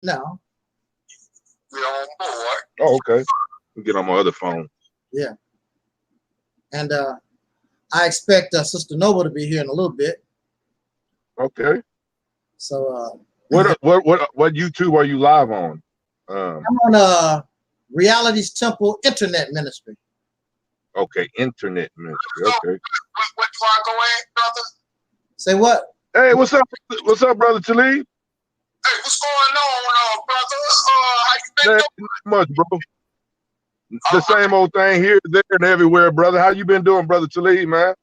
now. We're on board. Oh, okay. We'll get on my other phone. Yeah. And I expect Sister Noble to be here in a little bit. Okay. So what YouTube are you live on? I'm on Reality's Temple Internet Ministry. Okay, Internet Ministry. Okay. What do I go in, brother? Say what? Hey, what's up? What's up, brother Taalik? Hey, what's going on, brother? How you been doing? Much, bro. The same old thing here, there, and everywhere, brother. How you been doing, brother Taalik, man?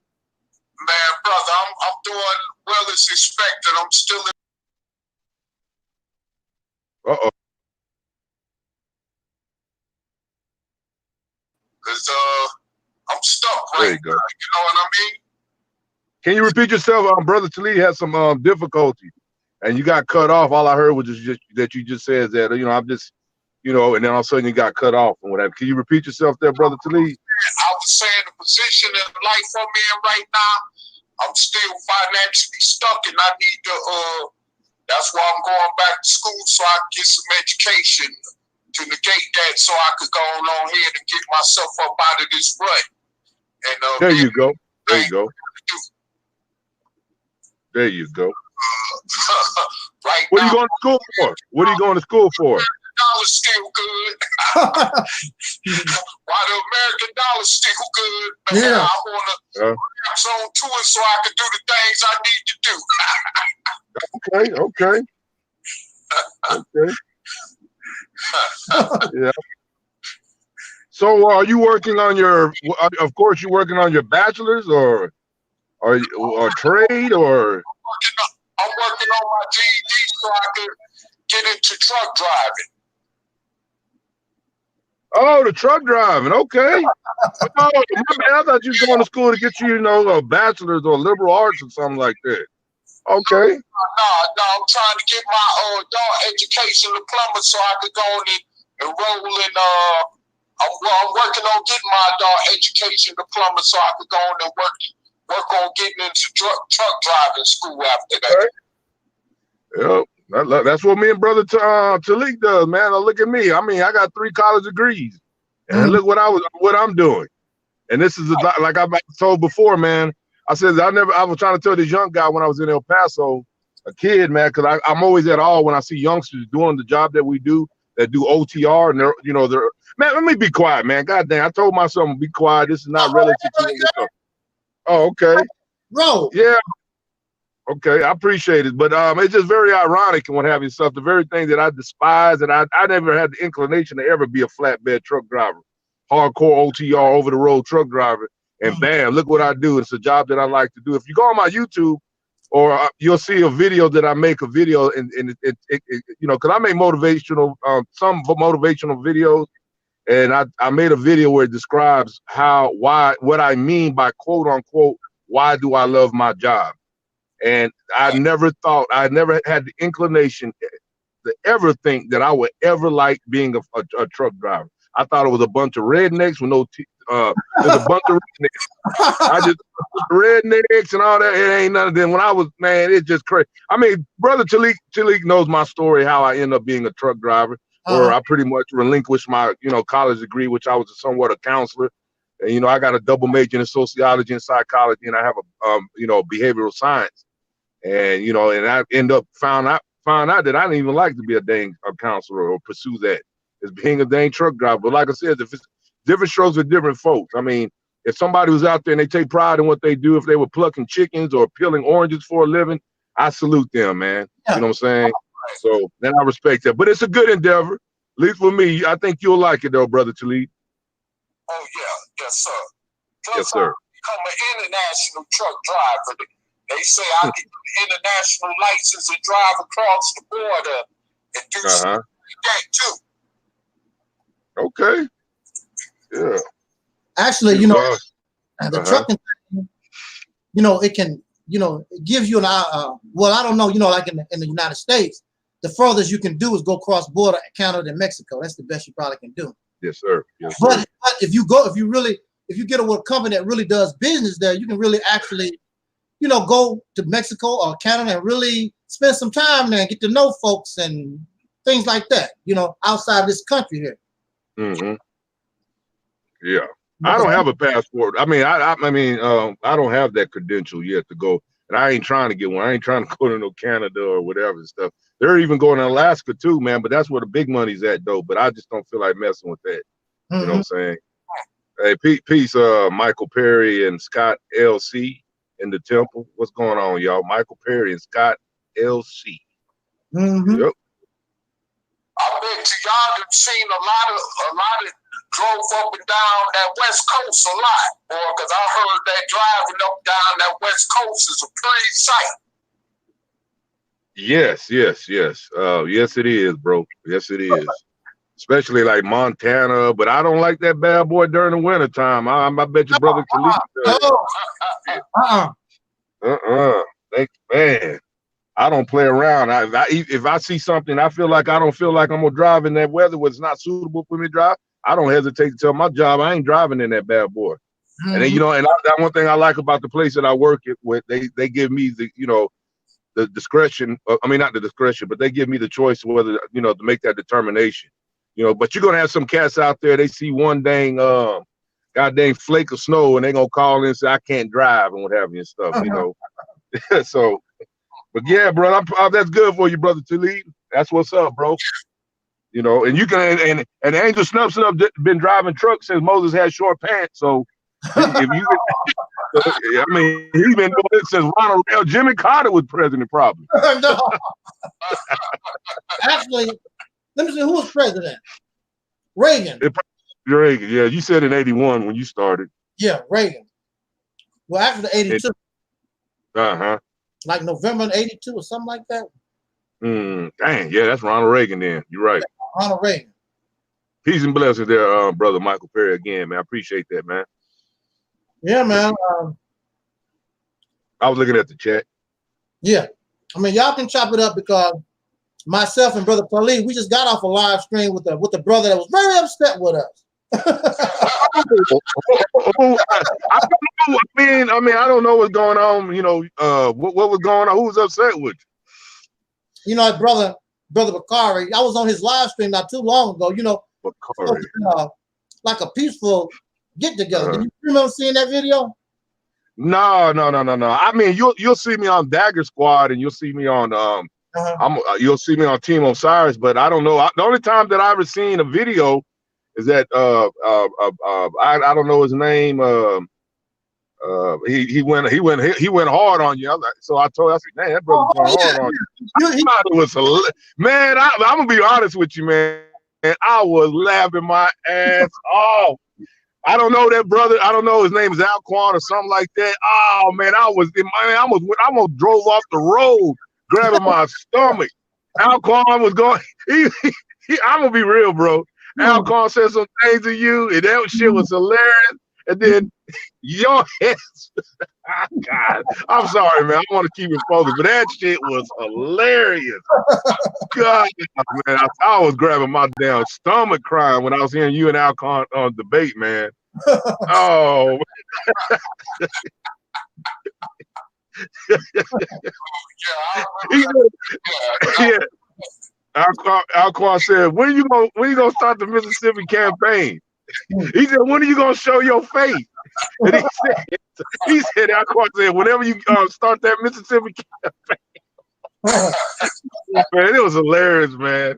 Man, brother, I'm doing well as expected. I'm still in. Uh-oh. Cause I'm stuck right There you go. now, you know what I mean? Can you repeat yourself? Brother Taalik had some difficulty, and you got cut off. All I heard was just that you just said that, you know, I'm just, you know, and then all of a sudden you got cut off and whatever. Can you repeat yourself there, brother Taalik? I was saying the position in life I'm in right now, I'm still financially stuck, and I need to, that's why I'm going back to school so I can get some education to negate that, so I could go on ahead and get myself up out of this rut. And there you go. There you go. There you go. Right. What are you going to school for? What are you going to school for? Dollar's still good. Why the American dollar's still good? Yeah. I want to relax on to it so I can do the things I need to do. Okay. Yeah. So are you working on your? Of course, you're working on your bachelor's, or trade, or? I'm working on my GED so I can get into truck driving. Oh, the truck driving. Okay. Oh, I thought you was going to school to get you, you know, a bachelor's or liberal arts or something like that. Okay. No, I'm trying to get my adult education diploma so I could go on and enroll in. I'm working on getting my adult education diploma so I could go on and work on getting into truck driving school after that. Okay. Yep. That's what me and brother Taalik does, man. Now look at me. I mean, I got 3 college degrees, and look what I'm doing. And this is like I told before, man. I said I was trying to tell this young guy when I was in El Paso, a kid, man, because I'm always at all when I see youngsters doing the job that we do, that do OTR, and they're man. Let me be quiet, man. God damn, I told my son be quiet. This is not relative to. Oh, okay. Bro. Yeah. Okay, I appreciate it, but it's just very ironic and what have you stuff. The very thing that I despise, and I never had the inclination to ever be a flatbed truck driver, hardcore OTR, over the road truck driver, and bam, look what I do. It's a job that I like to do. If you go on my YouTube, or you'll see a video that I make and you know, because I make motivational, some motivational videos, and I made a video where it describes what I mean by quote unquote, why do I love my job? And I never had the inclination to ever think that I would ever like being a truck driver. I thought it was a bunch of rednecks with no there's a bunch of rednecks. I just rednecks and all that. It ain't none of them. When I was, man, it's just crazy. I mean, brother Taalik knows my story, how I end up being a truck driver, where I pretty much relinquished my, you know, college degree, which I was somewhat a counselor. And, you know, I got a double major in sociology and psychology, and I have a you know, behavioral science. And, you know, and I found out that I didn't even like to be a counselor or pursue that as being a dang truck driver. But like I said, if it's different strokes with different folks. I mean, if somebody was out there and they take pride in what they do, if they were plucking chickens or peeling oranges for a living, I salute them, man. Yeah. You know what I'm saying? So then I respect that. But it's a good endeavor. At least for me, I think you'll like it though, brother Taalik. Oh yeah, yes sir. Plus, yes sir. I become an international truck driver. They say I get an international license and drive across the border and do something like that too. Okay. Yeah. Actually, you know, the trucking, you know, it can, you know, it gives you an well, I don't know, you know, like in the United States, the furthest you can do is go cross border Canada and Mexico. That's the best you probably can do. Yes, sir. Yes, but if you get with a company that really does business there, you can really actually, you know, go to Mexico or Canada and really spend some time there and get to know folks and things like that, you know, outside of this country here. Mm-hmm. Yeah. I don't have a passport. I mean, I don't have that credential yet to go, and I ain't trying to get one. I ain't trying to go to no Canada or whatever and stuff. They're even going to Alaska too, man. But that's where the big money's at, though. But I just don't feel like messing with that. You know what I'm saying? Hey, peace, Michael Perry and Scott LC in the temple. What's going on, y'all? Michael Perry and Scott LC. Yep. I bet you y'all have seen a lot of drove up and down that West Coast a lot, boy, because I heard that driving up down that West Coast is a pretty sight. Yes. Yes, it is, bro. Yes, it is. Especially like Montana, but I don't like that bad boy during the winter time. I bet your brother Taalik does. Man, I don't play around. If I see something, I feel like I don't feel like I'm gonna drive in that weather where it's not suitable for me to drive, I don't hesitate to tell my job I ain't driving in that bad boy. And then, you know, and that one thing I like about the place that I work with, they give me the, you know, the discretion. I mean, not the discretion, but they give me the choice whether, you know, to make that determination. You know, but you're gonna have some cats out there. They see one dang goddamn flake of snow, and they gonna call in and say I can't drive and what have you and stuff. You know, so. But yeah, bro, that's good for you, brother Taalik. That's what's up, bro. You know, and you can and Angelsnupnup7 been driving trucks since Moses had short pants. So if you, I mean, he's been doing it since Ronald Reagan. Jimmy Carter was president, probably. No. Actually, let me see who was president. Reagan. Reagan, yeah. You said in '81 when you started. Yeah, Reagan. Well, after the '82. Like November '82 or something like that. Dang, yeah, that's Ronald Reagan then. You're right. Yeah, Ronald Reagan. Peace and blessings there, brother Michael Perry again, man. I appreciate that, man. Yeah, man. I was looking at the chat. Yeah. I mean, y'all can chop it up because myself and brother Taalik, we just got off a live stream with the brother that was very upset with us. I mean, I don't know what's going on. You know, what was going on? Who was upset with you? You know, brother Bakari. I was on his live stream not too long ago. You know, like a peaceful get together. Did you remember seeing that video? No. I mean, you'll see me on Dagger Squad, and you'll see me on you'll see me on Team Osiris. But I don't know. The only time that I ever seen a video is that I don't know his name. He went hard on you. So I told him, I said, man, that brother's going hard on you. Man, I'm gonna be honest with you, man. And I was laughing my ass off. I don't know that brother. I don't know his name is Alquan or something like that. Oh man, I almost drove off the road grabbing my stomach. Alquan was going. I'm gonna be real, bro. Alquan said some things to you, and that shit was hilarious. And then your ass, God, I'm sorry, man. I want to keep it focused, but that shit was hilarious. God, man, I was grabbing my damn stomach crying when I was hearing you and Alquan on debate, man. Oh. Yeah. Alquan said, when are you gonna start the Mississippi campaign? He said, when are you gonna show your face? And he said, Alquan said, whenever you start that Mississippi campaign. Man, it was hilarious, man.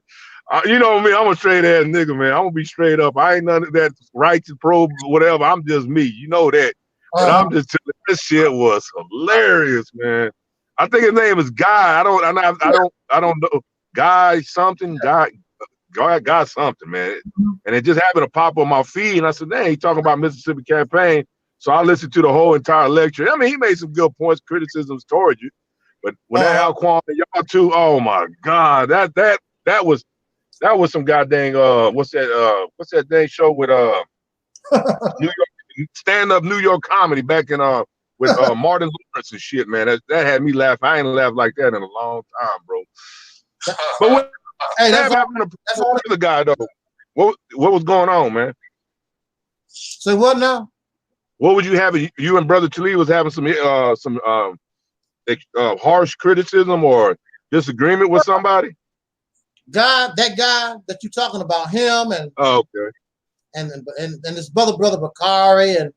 You know me, I'm a straight ass nigga, man. I'm gonna be straight up. I ain't none of that righteous pro whatever. I'm just me. You know that. But I'm just telling you, this shit was hilarious, man. I think his name is Guy. I don't know. Guy something, guy something, man. And it just happened to pop on my feed, and I said, dang, he talking about Mississippi campaign. So I listened to the whole entire lecture. I mean, he made some good points, criticisms towards you. But when that Alquan and y'all two, oh my God, that was some goddamn what's that dang show with New York stand-up New York comedy back in with Martin Lawrence and shit, man. That had me laugh. I ain't laughed like that in a long time, bro. But that's the guy though. What was going on, man? So what now? What would you have? You and Brother Taalik was having some harsh criticism or disagreement with somebody? that guy that you're talking about, him and and his brother Bakari, and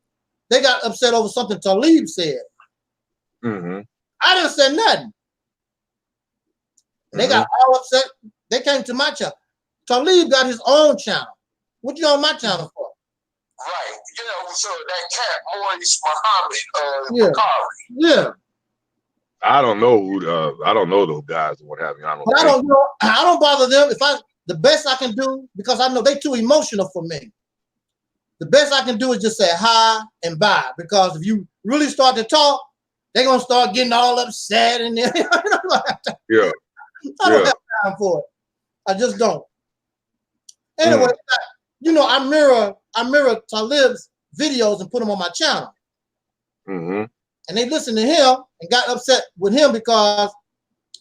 they got upset over something Talib said. I didn't say nothing. They got all upset. They came to my channel. Talib got his own channel. What you on my channel for? Right. Yeah, so that cat Maurice Muhammad, Bakari. Yeah. I don't know who I don't know those guys or what have you. I don't bother them. The best I can do, because I know they too emotional for me. The best I can do is just say hi and bye. Because if you really start to talk, they're gonna start getting all upset and I don't have time for it. I just don't. Anyway, I mirror Talib's videos and put them on my channel. And they listened to him and got upset with him because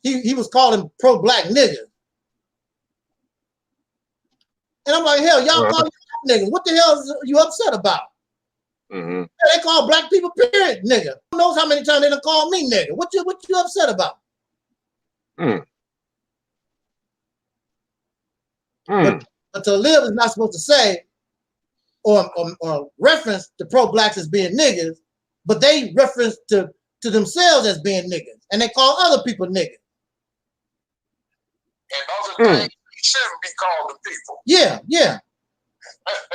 he was calling pro-black niggas. And I'm like, hell, y'all call me niggas. What the hell is you upset about? Yeah, they call black people period nigga. Who knows how many times they done call me nigga? What you upset about? But Talib is not supposed to say or reference the pro-blacks as being niggas, but they reference to themselves as being niggas, and they call other people niggas. And other things shouldn't be called the people. Yeah.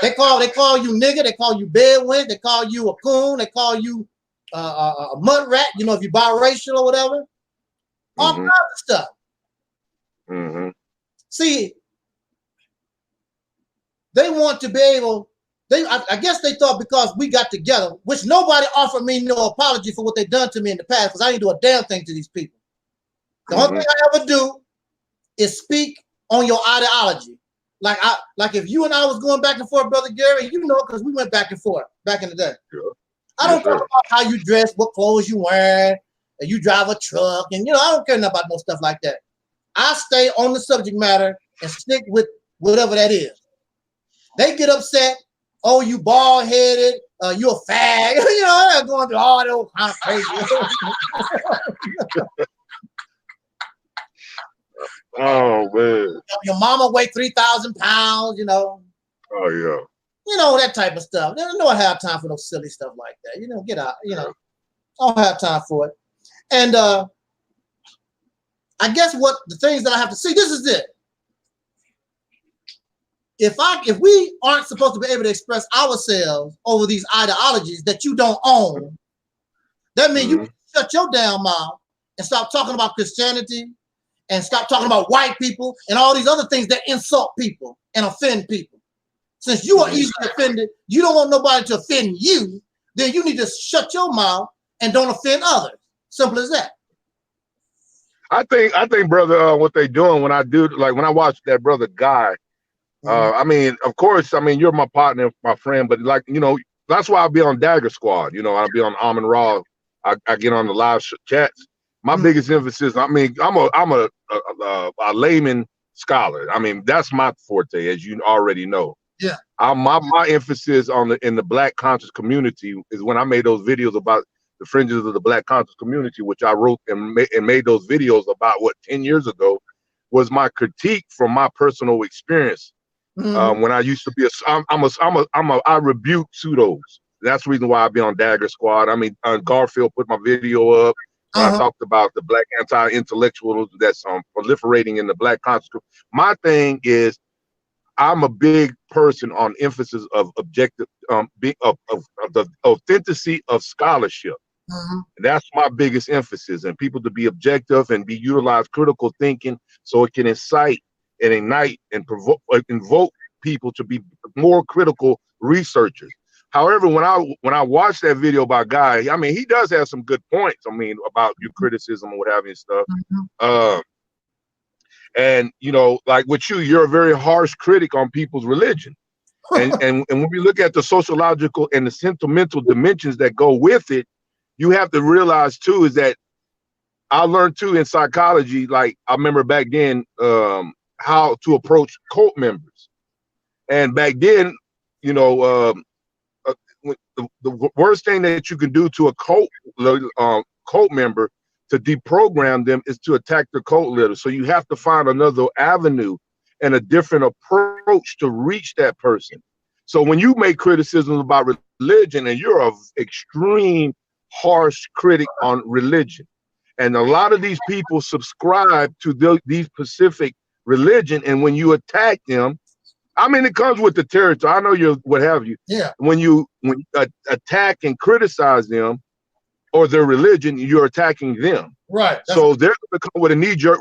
They call you nigga. They call you bedouin. They call you a coon. They call you a mud rat. You know, if you're biracial or whatever, all kinds of stuff. See, they want to be able. I guess they thought because we got together, which nobody offered me no apology for what they done to me in the past, because I didn't do a damn thing to these people. The only thing I ever do is speak on your ideology. Like if you and I was going back and forth, Brother Gary, because we went back and forth back in the day. I don't talk about how you dress, what clothes you wear, and you drive a truck, and I don't care about no stuff like that. I stay on the subject matter and stick with whatever that is. They get upset. Oh, you bald headed, you a fag. They're going through all those kind of crazy. Oh man. Your mama weigh 3,000 pounds, Oh yeah. That type of stuff. They don't have time for no silly stuff like that. Get out, I don't have time for it. And I guess what the things that I have to see, this is it. If we aren't supposed to be able to express ourselves over these ideologies that you don't own, that means you shut your damn mouth and stop talking about Christianity and stop talking about white people and all these other things that insult people and offend people. Since you are easily offended, you don't want nobody to offend you, then you need to shut your mouth and don't offend others. Simple as that. I think, brother, what they doing when I watch that brother Guy, I mean, of course, you're my partner, my friend, but that's why I'll be on Dagger Squad. I'll be on Almond Raw. I get on the live chats. My biggest emphasis, I'm a layman scholar. That's my forte, as you already know. Yeah. My emphasis in the Black conscious community is when I made those videos about the fringes of the Black conscious community, which I wrote and made those videos about 10 years ago, was my critique from my personal experience. When I used to be I rebuke pseudos. That's the reason why I be on Dagger Squad. Garfield put my video up. I talked about the Black anti-intellectuals that's proliferating in the Black conscious. My thing is, I'm a big person on emphasis of objective, of the authenticity of scholarship. That's my biggest emphasis, and people to be objective and be utilize critical thinking so it can incite and ignite and invoke people to be more critical researchers. However, when I watched that video about Guy, he does have some good points. About your criticism and what have you and stuff. And like with you're a very harsh critic on people's religion. And when we look at the sociological and the sentimental dimensions that go with it, you have to realize too is that I learned too in psychology, like I remember back then, how to approach cult members. And back then, the worst thing that you can do to a cult member to deprogram them is to attack the cult leader. So you have to find another avenue and a different approach to reach that person. So when you make criticisms about religion, and you're an extreme harsh critic on religion, and a lot of these people subscribe to these specific religion, and when you attack them, I mean, it comes with the territory. I know you're what have you. Yeah. When you attack and criticize them or their religion, you're attacking them. Right. So they're going to come with a knee-jerk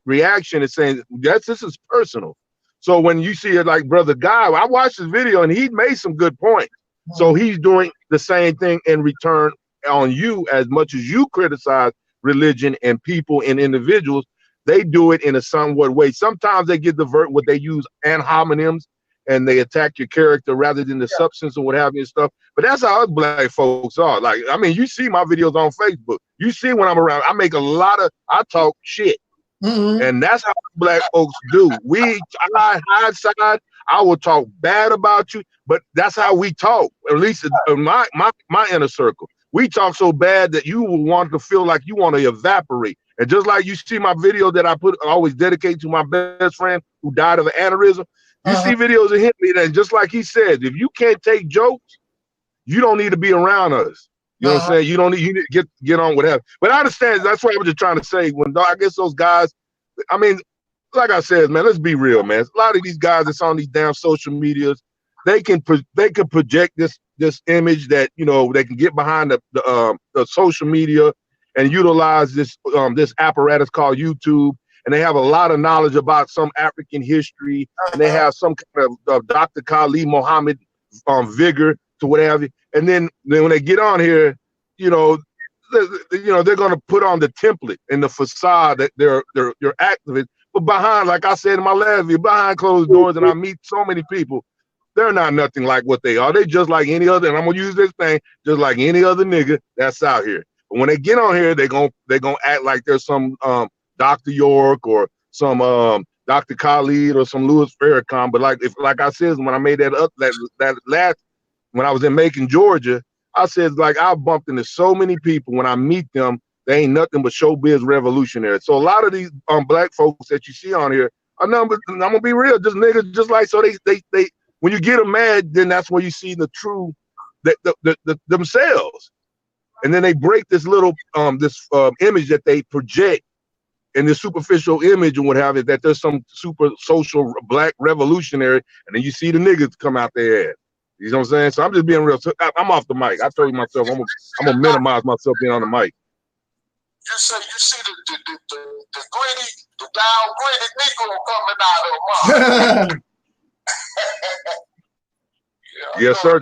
reaction and saying, this is personal. So when you see it like Brother Guy, I watched his video and he made some good points. So he's doing the same thing in return on you. As much as you criticize religion and people and individuals, they do it in a somewhat way. Sometimes they get divert what they use ad hominems and they attack your character rather than the substance or what have you and stuff. But that's how us black folks are. Like, I mean, you see my videos on Facebook. You see when I'm around, I talk shit. And that's how black folks do. I hide side, I will talk bad about you, but that's how we talk. At least in my inner circle. We talk so bad that you will want to feel like you want to evaporate. And just like you see my video that I always dedicate to my best friend who died of an aneurysm, you see videos of him, and just like he said, if you can't take jokes, you don't need to be around us. You know what I'm saying? You need to get on whatever. But I understand. That's what I was just trying to say. When I guess those guys, I mean, like I said, man, let's be real, man. A lot of these guys that's on these damn social medias, they can project this image that, you know, they can get behind the social media and utilize this apparatus called YouTube, and they have a lot of knowledge about some African history, and they have some kind of Dr. Khalid Muhammad vigor to whatever. And then when they get on here, they're going to put on the template and the facade that they're activists. But behind, like I said in my last video, behind closed doors, and I meet so many people, they're not nothing like what they are. They just like any other, and I'm gonna use this thing, just like any other nigga that's out here. But when they get on here, they're gonna act like there's some Dr. York or some Dr. Khalid or some Louis Farrakhan. But like I said, when I made that last when I was in Macon, Georgia, I said, like, I've bumped into so many people. When I meet them, they ain't nothing but showbiz revolutionaries. So a lot of these black folks that you see on here are nothing but, I'm gonna be real, just niggas, just like, so they when you get them mad, then that's where you see the true themselves. And then they break this little image that they project, in this superficial image and what have you, that there's some super social black revolutionary, and then you see the niggas come out their ass. You know what I'm saying? So I'm just being real. So I'm off the mic. I told you myself, I'm gonna minimize myself being on the mic. You see the gritty, the down gritty Negro coming out of him. Yes, sir.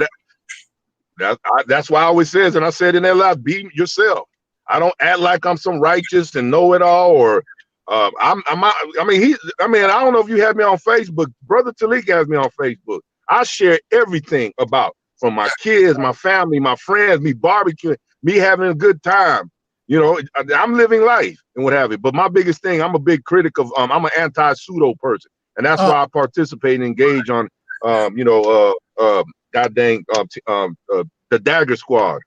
That's why I always says, and I said in that live, be yourself. I don't act like I'm some righteous and know it all, or I don't know if you have me on Facebook. Brother Taalik has me on Facebook. I share everything about, from my kids, my family, my friends, me barbecuing, me having a good time. You know, I'm living life and what have you. But my biggest thing, I'm a big critic of, I'm an anti-pseudo person. And that's why I participate and engage on, the Dagger Squad.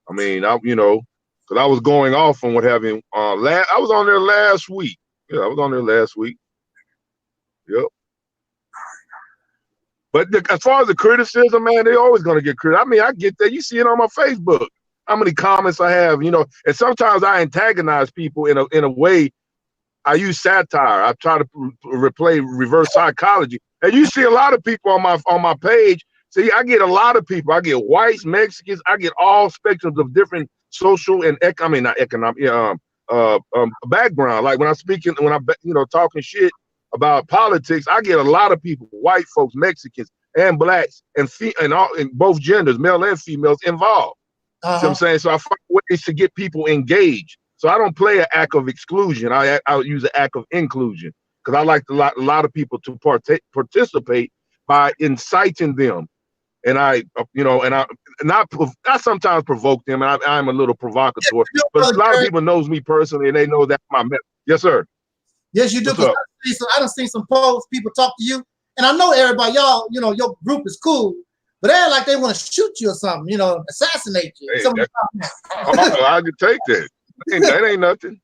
I mean, because I was going off on what have you. I was on there last week. Yeah, I was on there last week. Yep. But as far as the criticism, man, they're always going to get criticism. I mean, I get that. You see it on my Facebook. How many comments I have, and sometimes I antagonize people in a way. I use satire. I try to reverse psychology. And you see a lot of people on my page. See, I get a lot of people. I get whites, Mexicans. I get all spectrums of different social and background. Like when I'm talking shit about politics, I get a lot of people, white folks, Mexicans, and blacks, and both genders, male and females, involved. See what I'm saying? So I find ways to get people engaged. So I don't play an act of exclusion. I use an act of inclusion, because I like a lot of people to participate by inciting them. And I sometimes provoke them, and I'm a little provocateur. But a lot of people knows me personally, and they know that my method. Yes, sir. Yes, you do. I done seen some posts, people talk to you, and I know everybody, y'all, your group is cool, but they're like they want to shoot you or something, assassinate you. Hey, I can take that. That ain't nothing.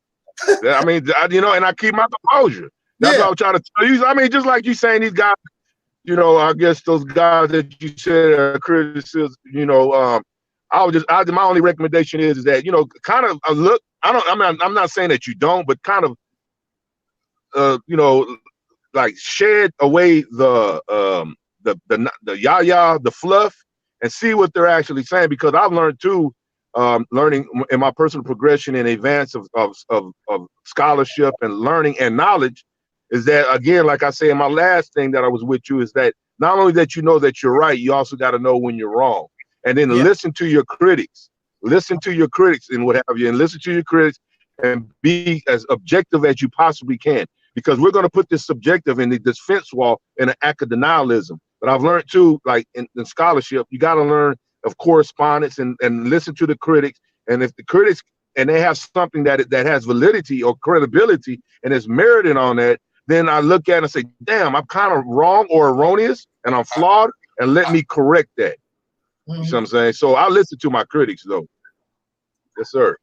I mean, and I keep my composure. That's what I was trying to tell you. I mean, just like you saying, these guys, you know, I guess those guys that you said are criticism, you know, my only recommendation is that, you know, kind of look. I'm not saying that you don't, but kind of, you know, like shed away the yah-yah, the fluff, and see what they're actually saying. Because I've learned too, learning in my personal progression in advance of scholarship and learning and knowledge, is that, again, like I say in my last thing that I was with you, is that not only that you know that you're right, you also got to know when you're wrong. And then listen to your critics. Listen to your critics and what have you, and listen to your critics and be as objective as you possibly can. Because we're going to put this subjective in the defense wall in an academialism. But I've learned too, like in scholarship, you got to learn of correspondence and listen to the critics. And if the critics, and they have something that has validity or credibility and is merited on that, then I look at it and say, damn, I'm kind of wrong or erroneous and I'm flawed, and let me correct that. You see what I'm saying? So I listen to my critics though. Yes, sir.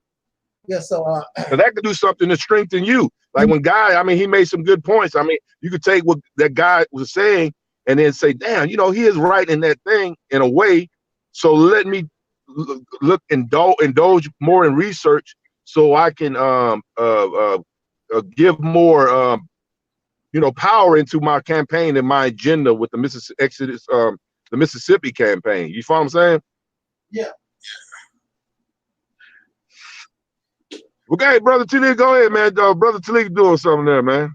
Yeah, so but that could do something to strengthen you. Like when Guy, I mean, he made some good points. I mean, you could take what that guy was saying and then say, damn, you know, he is right in that thing in a way. So let me indulge more in research so I can give more you know, power into my campaign and my agenda with the Mississippi campaign. You follow what I'm saying? Yeah. Okay, Brother Taalik, go ahead, man. Brother Taalik doing something there, man.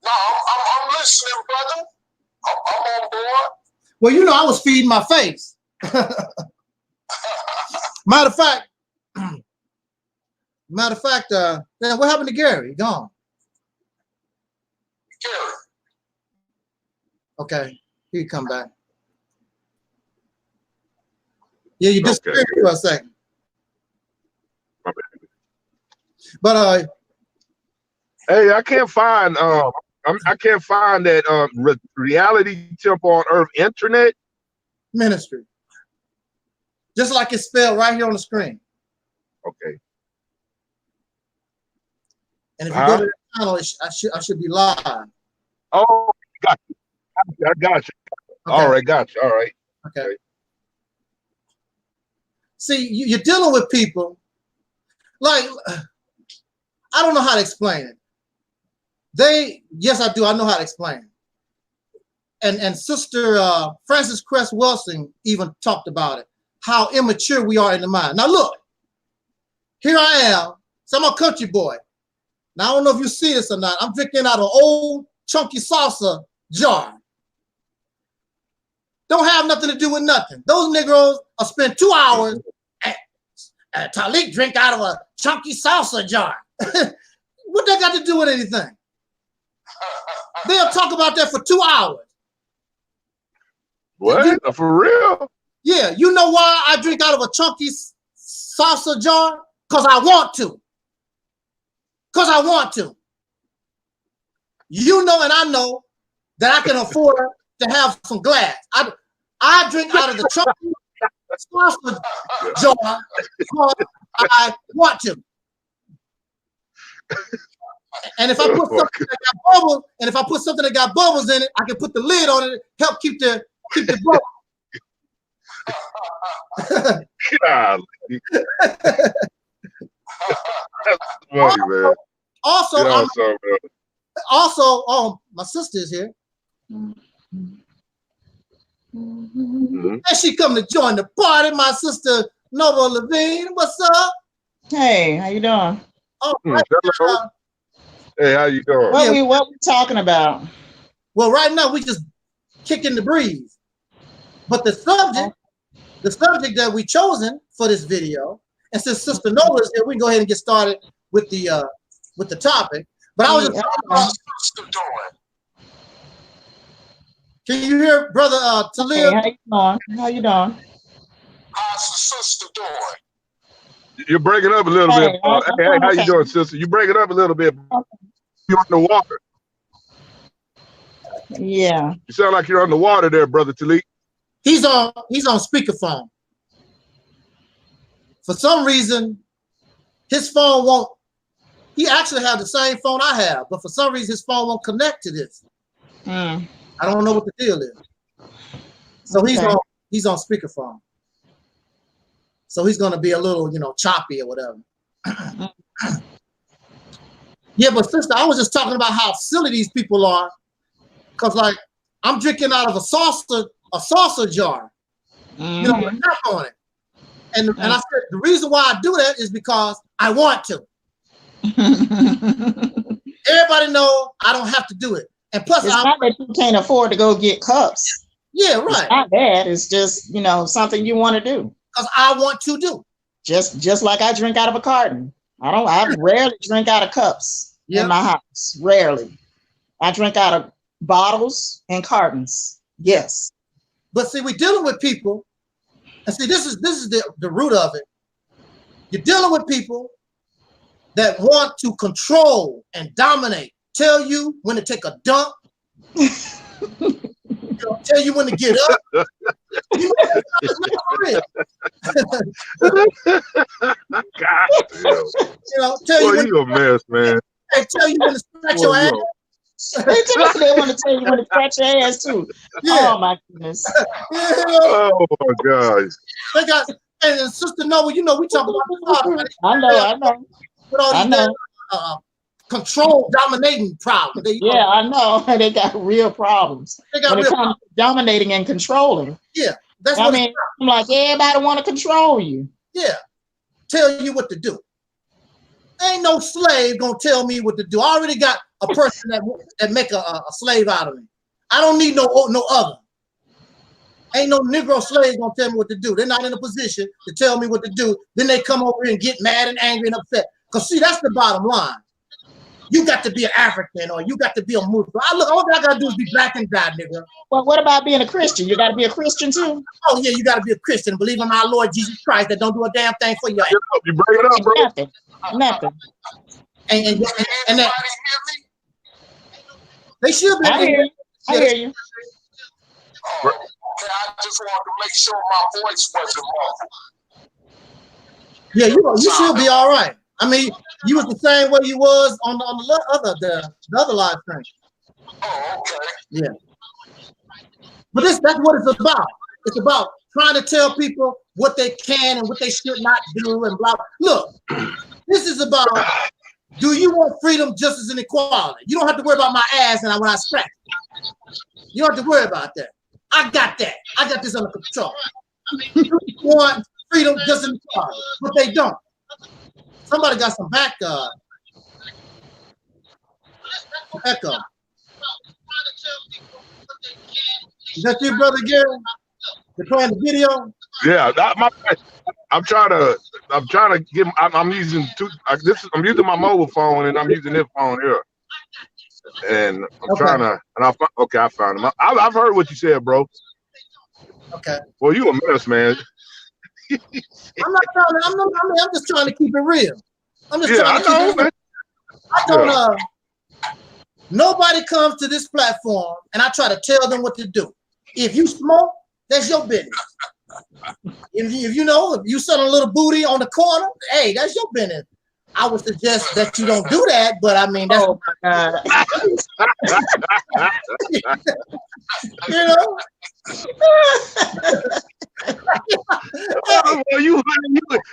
No, I'm listening, brother. I'm on board. Well, you know, I was feeding my face. Matter of fact, then what happened to Gary? He gone. Gary. Okay, he'll come back. Yeah, you disappeared for a second. But hey, I can't find I can't find that Reality Temple on Earth internet ministry. Just like it's spelled right here on the screen. Okay. And if you go to the channel, I should be live. Oh, got you. I got you. Okay. All right, got you. All right. Okay. See, you're dealing with people like, I don't know how to explain it. Yes, I do. I know how to explain it. And Sister Frances Cress Wilson even talked about it, how immature we are in the mind. Now look, here I am. So I'm a country boy. Now I don't know if you see this or not. I'm drinking out of an old chunky salsa jar. Don't have nothing to do with nothing. Those Negroes will spend 2 hours at Taalik drink out of a chunky salsa jar. What that got to do with anything? They'll talk about that for 2 hours. What? For real? Yeah. You know why I drink out of a chunky salsa jar? Because I want to. Because I want to. You know and I know that I can afford to have some glass. I drink out of the chunky salsa jar because I want to. And if I put something that got bubbles, and if I put something that got bubbles in it, I can put the lid on it, help keep the bubbles. That's funny, man. Also, my sister is here. And she come to join the party. My sister Nova Levine. What's up? Hey, how you doing? Oh, hey, how you doing? What we talking about? Well, right now we just kicking the breeze. But the subject that we chosen for this video, and since Sister Nova is here, we can go ahead and get started with the topic. But I was just talking about sister doing. Can you hear Brother Taalik? Hey, how you doing? How you doing? How's the sister doing? You're breaking up a little bit. Hey, how you doing, sister? You breaking up a little bit. You're underwater. Yeah. You sound like you're underwater there, Brother Taalik. He's on speakerphone. For some reason, his phone won't. He actually had the same phone I have, but for some reason his phone won't connect to this. I don't know what the deal is. So he's on speakerphone. So he's gonna be a little, choppy or whatever. Yeah, but sister, I was just talking about how silly these people are. Cause like I'm drinking out of a saucer jar. With a cap on it. And I said the reason why I do that is because I want to. Everybody know I don't have to do it. And plus, it's not that you can't afford to go get cups. Yeah, right. It's not that. It's just something you want to do. Because I want to do. Just like I drink out of a carton. I rarely drink out of cups in my house. Rarely. I drink out of bottles and cartons. Yes. But see, we're dealing with people, and see, this is the root of it. You're dealing with people that want to control and dominate. Tell you when to take a dump. Tell you when to get up. Tell you when you a mess, man. They tell you when to scratch your ass. They want to tell you when to scratch your ass too. Yeah. Oh my goodness. Oh my God. They got and Sister Noah, we talk about this. I know. With all these control dominating problems. I know. They got real problems. When it comes to dominating and controlling. Yeah. That's I'm like, everybody want to control you. Yeah. Tell you what to do. Ain't no slave gonna tell me what to do. I already got a person that make a slave out of me. I don't need no other. Ain't no Negro slave gonna tell me what to do. They're not in a position to tell me what to do. Then they come over here and get mad and angry and upset. Because see, that's the bottom line. You got to be an African or you got to be a Muslim. All I gotta do is be black and die, nigga. Well, what about being a Christian? You gotta be a Christian too? Oh yeah, you gotta be a Christian. Believe in our Lord Jesus Christ that don't do a damn thing for you. You bring it up, bro. Nothing. And that they should be. I hear you. Oh, okay, I just wanted to make sure my voice wasn't muffled. Yeah, you should be all right. I mean, you was the same way you was on the other live stream. Oh, okay. Yeah. But that's what it's about. It's about trying to tell people what they can and what they should not do and blah. Look, this is about, do you want freedom, justice, and equality? You don't have to worry about my ass and when I scratch it. You don't have to worry about that. I got that. I got this under control. You want freedom, justice, and equality, but they don't. Somebody got some back echo. Is that you, Brother Gary? You're playing the video? Yeah, I'm trying to get. I'm using I'm using my mobile phone and I'm using this phone here, and I'm trying to. And I found him. I've heard what you said, bro. Okay. Well, you a mess, man. I'm just trying to keep it real. I'm just trying to keep it real. I don't. Nobody comes to this platform and I try to tell them what to do. If you smoke, that's your business. If you selling a little booty on the corner, hey, that's your business. I would suggest that you don't do that, but I mean, that's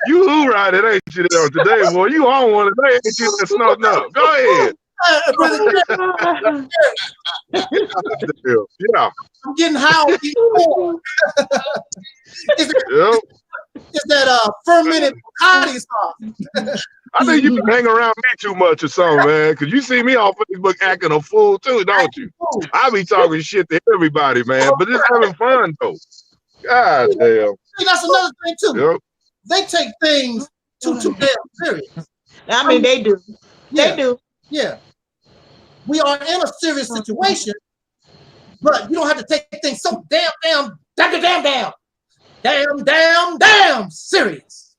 you who ride it, ain't you there today, boy? You on one today, ain't you? That's no. Go ahead. Yeah. I'm getting high. It's that fermented Bacardi sauce. I think you can hang around me too much or something, man. Because you see me on Facebook acting a fool too, don't you? I be talking shit to everybody, man. But it's having fun though. God damn. See, that's another thing too. Yep. They take things too damn serious. I mean, they do. Yeah. They do. Yeah. We are in a serious situation, but you don't have to take things so damn serious.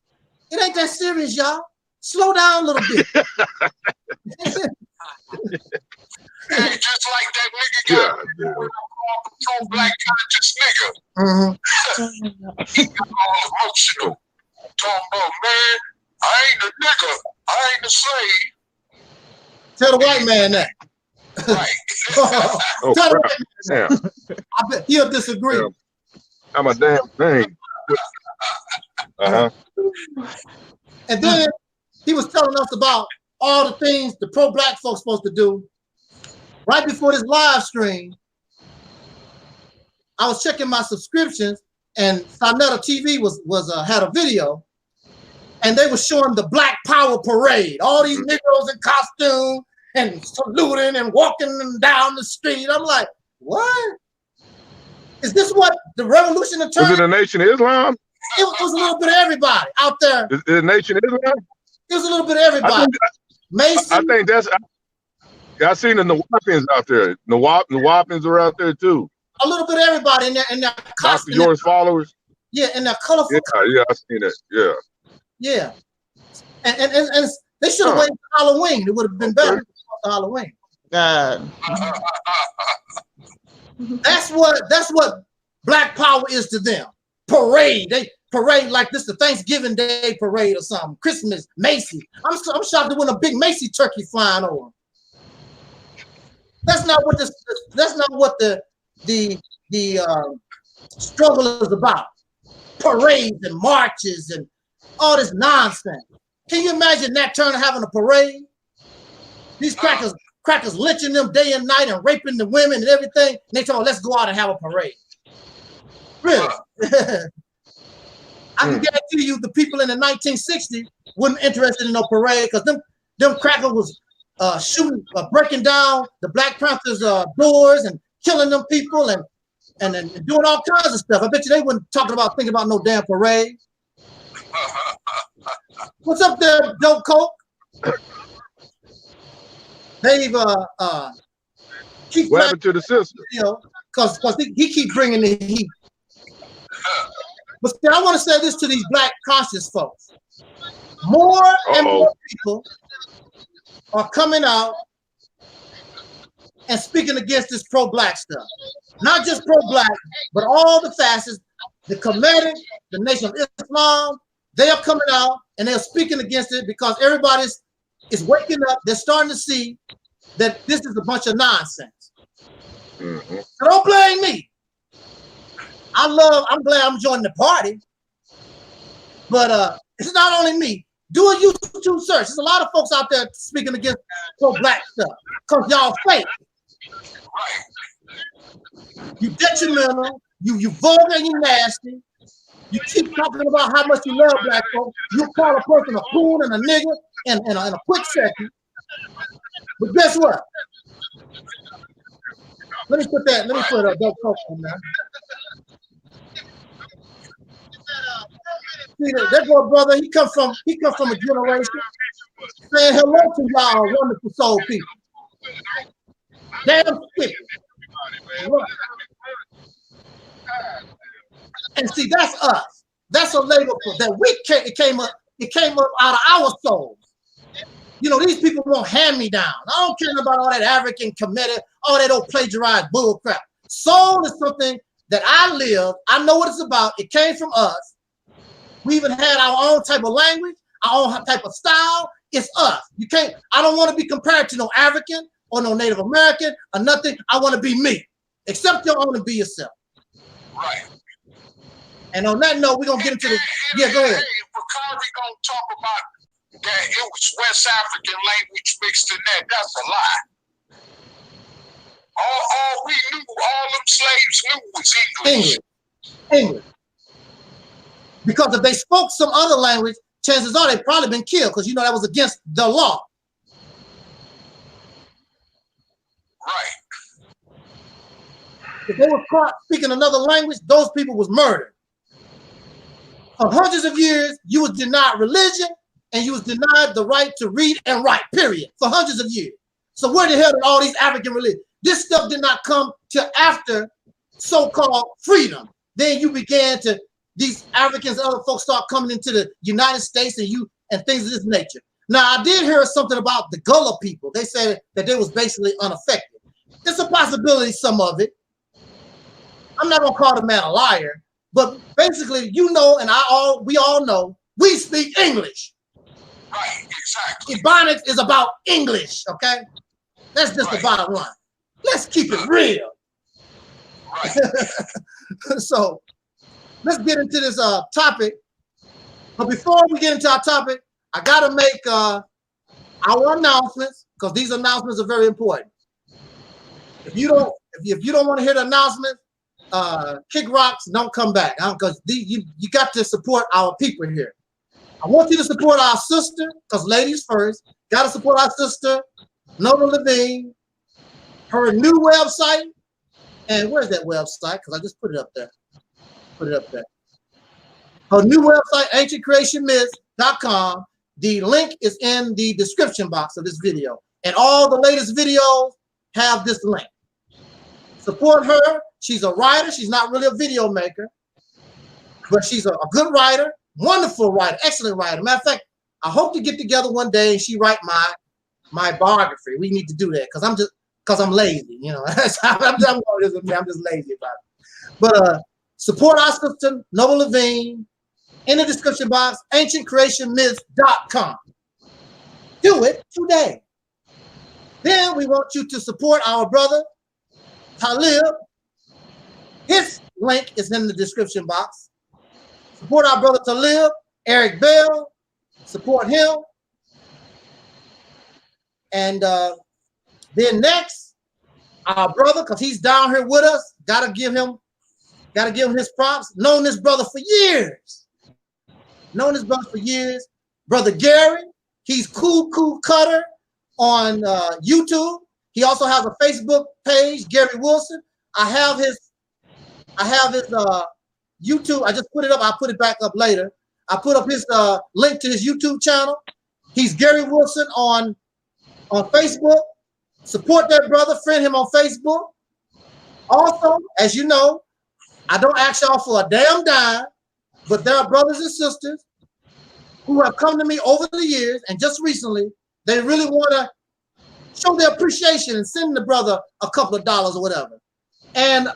It ain't that serious, y'all. Slow down a little bit. Hey, just like that nigga got pro-black conscious nigga. He got all emotional. Talking about, man, I ain't a nigga. I ain't a slave. Tell the white man that. Right. Oh, Tell the crap. white man that. I bet he'll disagree. Yeah. I'm a damn thing. And then he was telling us about all the things the pro-black folks supposed to do. Right before this live stream, I was checking my subscriptions, and Sonetta TV had a video, and they were showing the Black Power Parade. All these Negroes in costume and saluting and walking them down the street. I'm like, what? Is this what the revolution turned? Was it a Nation of Islam? It was a little bit of everybody out there. Is it a Nation of Islam? It was a little bit of everybody. I think that's. I seen the Nawapins out there. Nawapins are out there too. A little bit of everybody in their costume. Dr. Yours followers. Yeah, and their colorful. Yeah, I seen that. Yeah. Yeah. And they should have waited for Halloween. It would have been better for Halloween. That's what Black Power is to them. Parade. They parade like this, the Thanksgiving Day parade or something. Christmas, Macy. I'm shocked there wasn't a big Macy turkey flying over. That's not what the struggle is about. Parades and marches and all this nonsense. Can you imagine Nat Turner having a parade? These crackers lynching them day and night and raping the women and everything. And they told, let's go out and have a parade. Really? I can guarantee you the people in the 1960s weren't interested in no parade because them crackers was shooting, breaking down the Black Panthers' doors and killing them people and doing all kinds of stuff. I bet you they wouldn't thinking about no damn parade. What's up there, Dope Coke? They've keep what happened to the sister? You know, because he keep bringing the heat. But still, I want to say this to these Black conscious folks. More and more people are coming out and speaking against this pro-Black stuff. Not just pro-Black, but all the fascists, the Kemetic, the Nation of Islam, they are coming out and they're speaking against it because everybody is waking up. They're starting to see that this is a bunch of nonsense. So don't blame me. I'm glad I'm joining the party. But it's not only me. Do a YouTube search. There's a lot of folks out there speaking against pro-Black stuff because y'all fake. You detrimental, you vulgar and you nasty. You keep talking about how much you love Black folks. You call a person a coon and a nigger in a quick second. But guess what? Let me put a dope coke on there. See that boy brother, he come from a generation saying hello to y'all wonderful soul people. Damn stupid. And see, that's us. That's a label that it came up out of our souls. You know, these people won't hand me down. I don't care about all that African committed, all that old plagiarized bull crap. Soul is something that I live. I know what it's about. It came from us. We even had our own type of language, our own type of style. It's us. You can't. I don't want to be compared to no African or no Native American or nothing. I want to be me. Accept your own and be yourself. Right. And on that note, we're gonna get into the go ahead. Hey, Bakari gonna talk about that it was West African language mixed in that. That's a lie. All we knew, all them slaves knew was English. Because if they spoke some other language, chances are they've probably been killed because you know that was against the law. Right. If they were caught speaking another language, those people was murdered. For hundreds of years, you was denied religion and you was denied the right to read and write, period, for hundreds of years. So where the hell did all these African religions? This stuff did not come till after so-called freedom. Then you began to, these Africans and other folks start coming into the United States and things of this nature. Now, I did hear something about the Gullah people. They said that they was basically unaffected. It's a possibility, some of it. I'm not gonna call the man a liar, but basically, you know, and we all know, we speak English. Right, exactly. Ebonics is about English, okay? That's just the bottom line. Let's keep it real. Right. So let's get into this topic. But before we get into our topic, I gotta make our announcements, because these announcements are very important. If you don't want to hear the announcement, kick rocks, don't come back. Because you got to support our people here. I want you to support our sister, because ladies first. Got to support our sister, Nova Levine, her new website. And where's that website? Because I just put it up there. Her new website, ancientcreationmyths.com. The link is in the description box of this video. And all the latest videos have this link. Support her. She's a writer. She's not really a video maker, but she's a good writer, wonderful writer, excellent writer. Matter of fact, I hope to get together one day and she write my biography. We need to do that because I'm lazy, you know. I'm just lazy about it. But support our sister, Nova Levine, in the description box, ancientcreationmyths.com. Do it today. Then we want you to support our brother, Taalik. His link is in the description box. Support our brother Taalik, Eric Bell. Support him. And then next, our brother, because he's down here with us, gotta give him his props. Known this brother for years. Brother Gary, he's Cool Cutter on YouTube. He also has a Facebook page, Gary Wilson. I have his YouTube. I just put it up. I'll put it back up later. I put up his link to his YouTube channel. He's Gary Wilson on Facebook. Support that brother. Friend him on Facebook. Also, as you know, I don't ask y'all for a damn dime, but there are brothers and sisters who have come to me over the years, and just recently, they really want to show their appreciation and send the brother a couple of dollars or whatever. And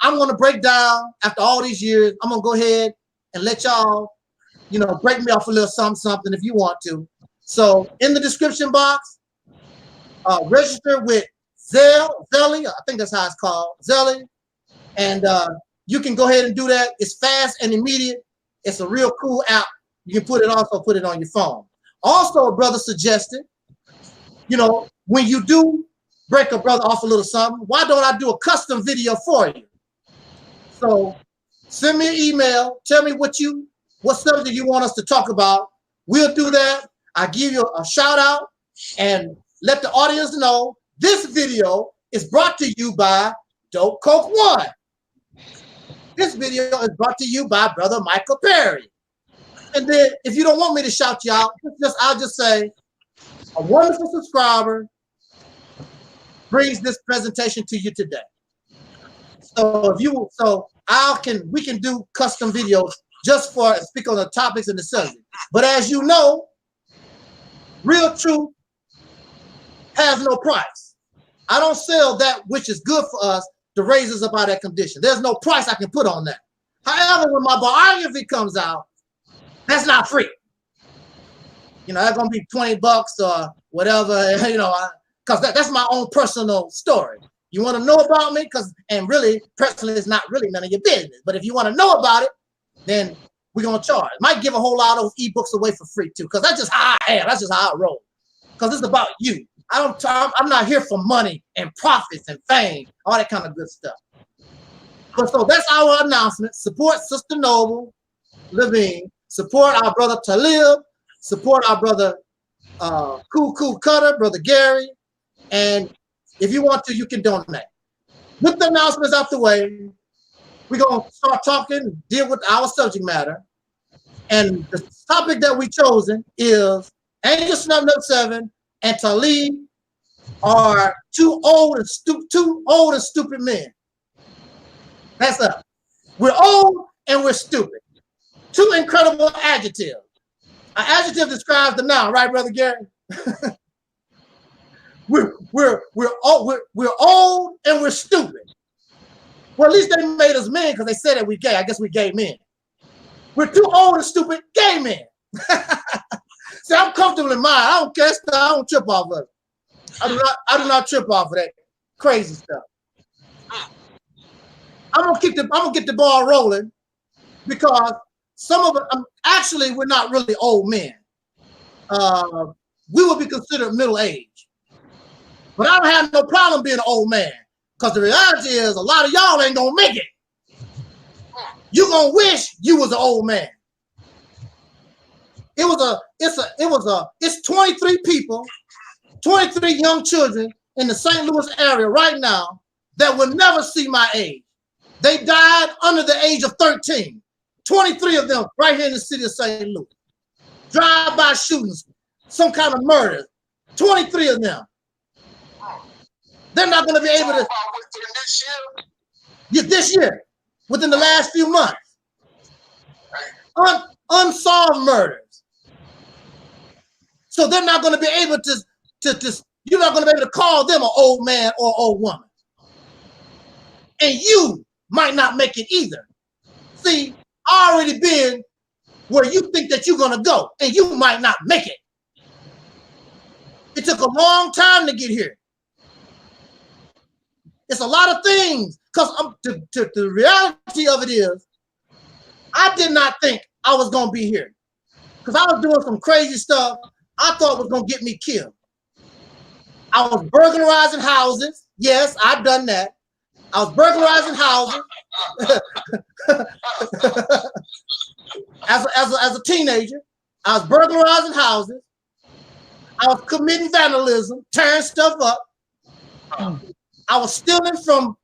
I'm going to break down, after all these years, I'm going to go ahead and let y'all, break me off a little something if you want to. So in the description box, register with Zelly, I think that's how it's called, Zelly. And you can go ahead and do that. It's fast and immediate. It's a real cool app. You can also put it on your phone. Also, a brother suggested, when you do break a brother off a little something, why don't I do a custom video for you? So send me an email. Tell me what subject you want us to talk about. We'll do that. I give you a shout out and let the audience know this video is brought to you by Dope Coke One. This video is brought to you by Brother Michael Perry. And then if you don't want me to shout you out, I'll just say a wonderful subscriber brings this presentation to you today. So we can do custom videos just for speak on the topics and the subject. But as you know, real truth has no price. I don't sell that which is good for us to raise us up out of that condition. There's no price I can put on that. However, when my biography comes out, that's not free. That's gonna be $20 or whatever, because that's my own personal story. You want to know about me? And really, personally, it's not really none of your business. But if you want to know about it, then we're gonna charge. Might give a whole lot of those ebooks away for free too, because that's just how I am. That's just how I roll. Because it's about you. I'm not here for money and profits and fame, all that kind of good stuff. So that's our announcement. Support Sister Noble Levine. Support our brother Taalik. Support our brother Cool Cutter, Brother Gary. And if you want to, you can donate. With the announcements out the way, we're going to start talking, deal with our subject matter. And the topic that we've chosen is Angelsnupnup7 and Taalik are two old and stupid men. That's us. We're old and we're stupid. Two incredible adjectives. An adjective describes the noun, right, Brother Gary? We're old and we're stupid. Well, at least they made us men because they said that we gay. I guess we gay men. We're too old and stupid gay men. See, I'm comfortable in mine. I don't care. I don't trip off of it. I do not trip off of that crazy stuff. I'm gonna get the ball rolling because some of it. Actually, we're not really old men. We would be considered middle age, but I don't have no problem being an old man because the reality is a lot of y'all ain't gonna make it. You gonna wish you was an old man. It's 23 people, 23 young children in the St. Louis area right now that will never see my age. They died under the age of 13. 23 of them right here in the city of St. Louis. Drive-by shootings, some kind of murder. 23 of them. They're not going to be able to. This year, within the last few months. Unsolved murders. So they're not going to be able to you're not going to be able to call them an old man or old woman. And you might not make it either. See, I already been where you think that you're going to go, and you might not make it. It took a long time to get here. It's a lot of things, because the reality of it is, I did not think I was going to be here. Because I was doing some crazy stuff I thought was going to get me killed. I was burglarizing houses. Yes, I've done that. I was burglarizing houses as a teenager. I was burglarizing houses. I was committing vandalism, tearing stuff up. I was stealing from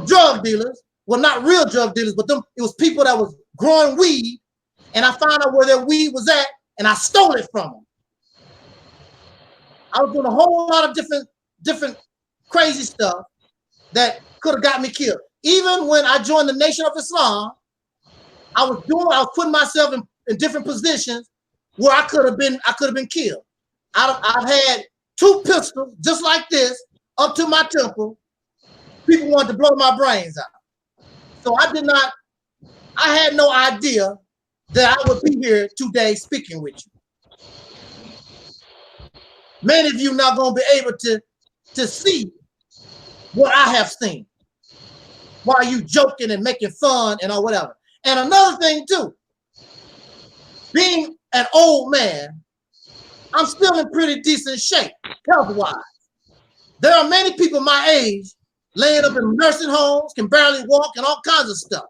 drug dealers. Well, not real drug dealers, but it was people that was growing weed, and I found out where their weed was at, and I stole it from them. I was doing a whole lot of different crazy stuff that could have got me killed. Even when I joined the Nation of Islam, I was putting myself in different positions where I could have been killed. I've had 2 pistols just like this up to my temple. People wanted to blow my brains out. So I had no idea that I would be here today speaking with you. Many of you not going to be able to see what I have seen while you joking and making fun and or whatever. And another thing too, being an old man, I'm still in pretty decent shape, health-wise. There are many people my age laying up in nursing homes, can barely walk and all kinds of stuff.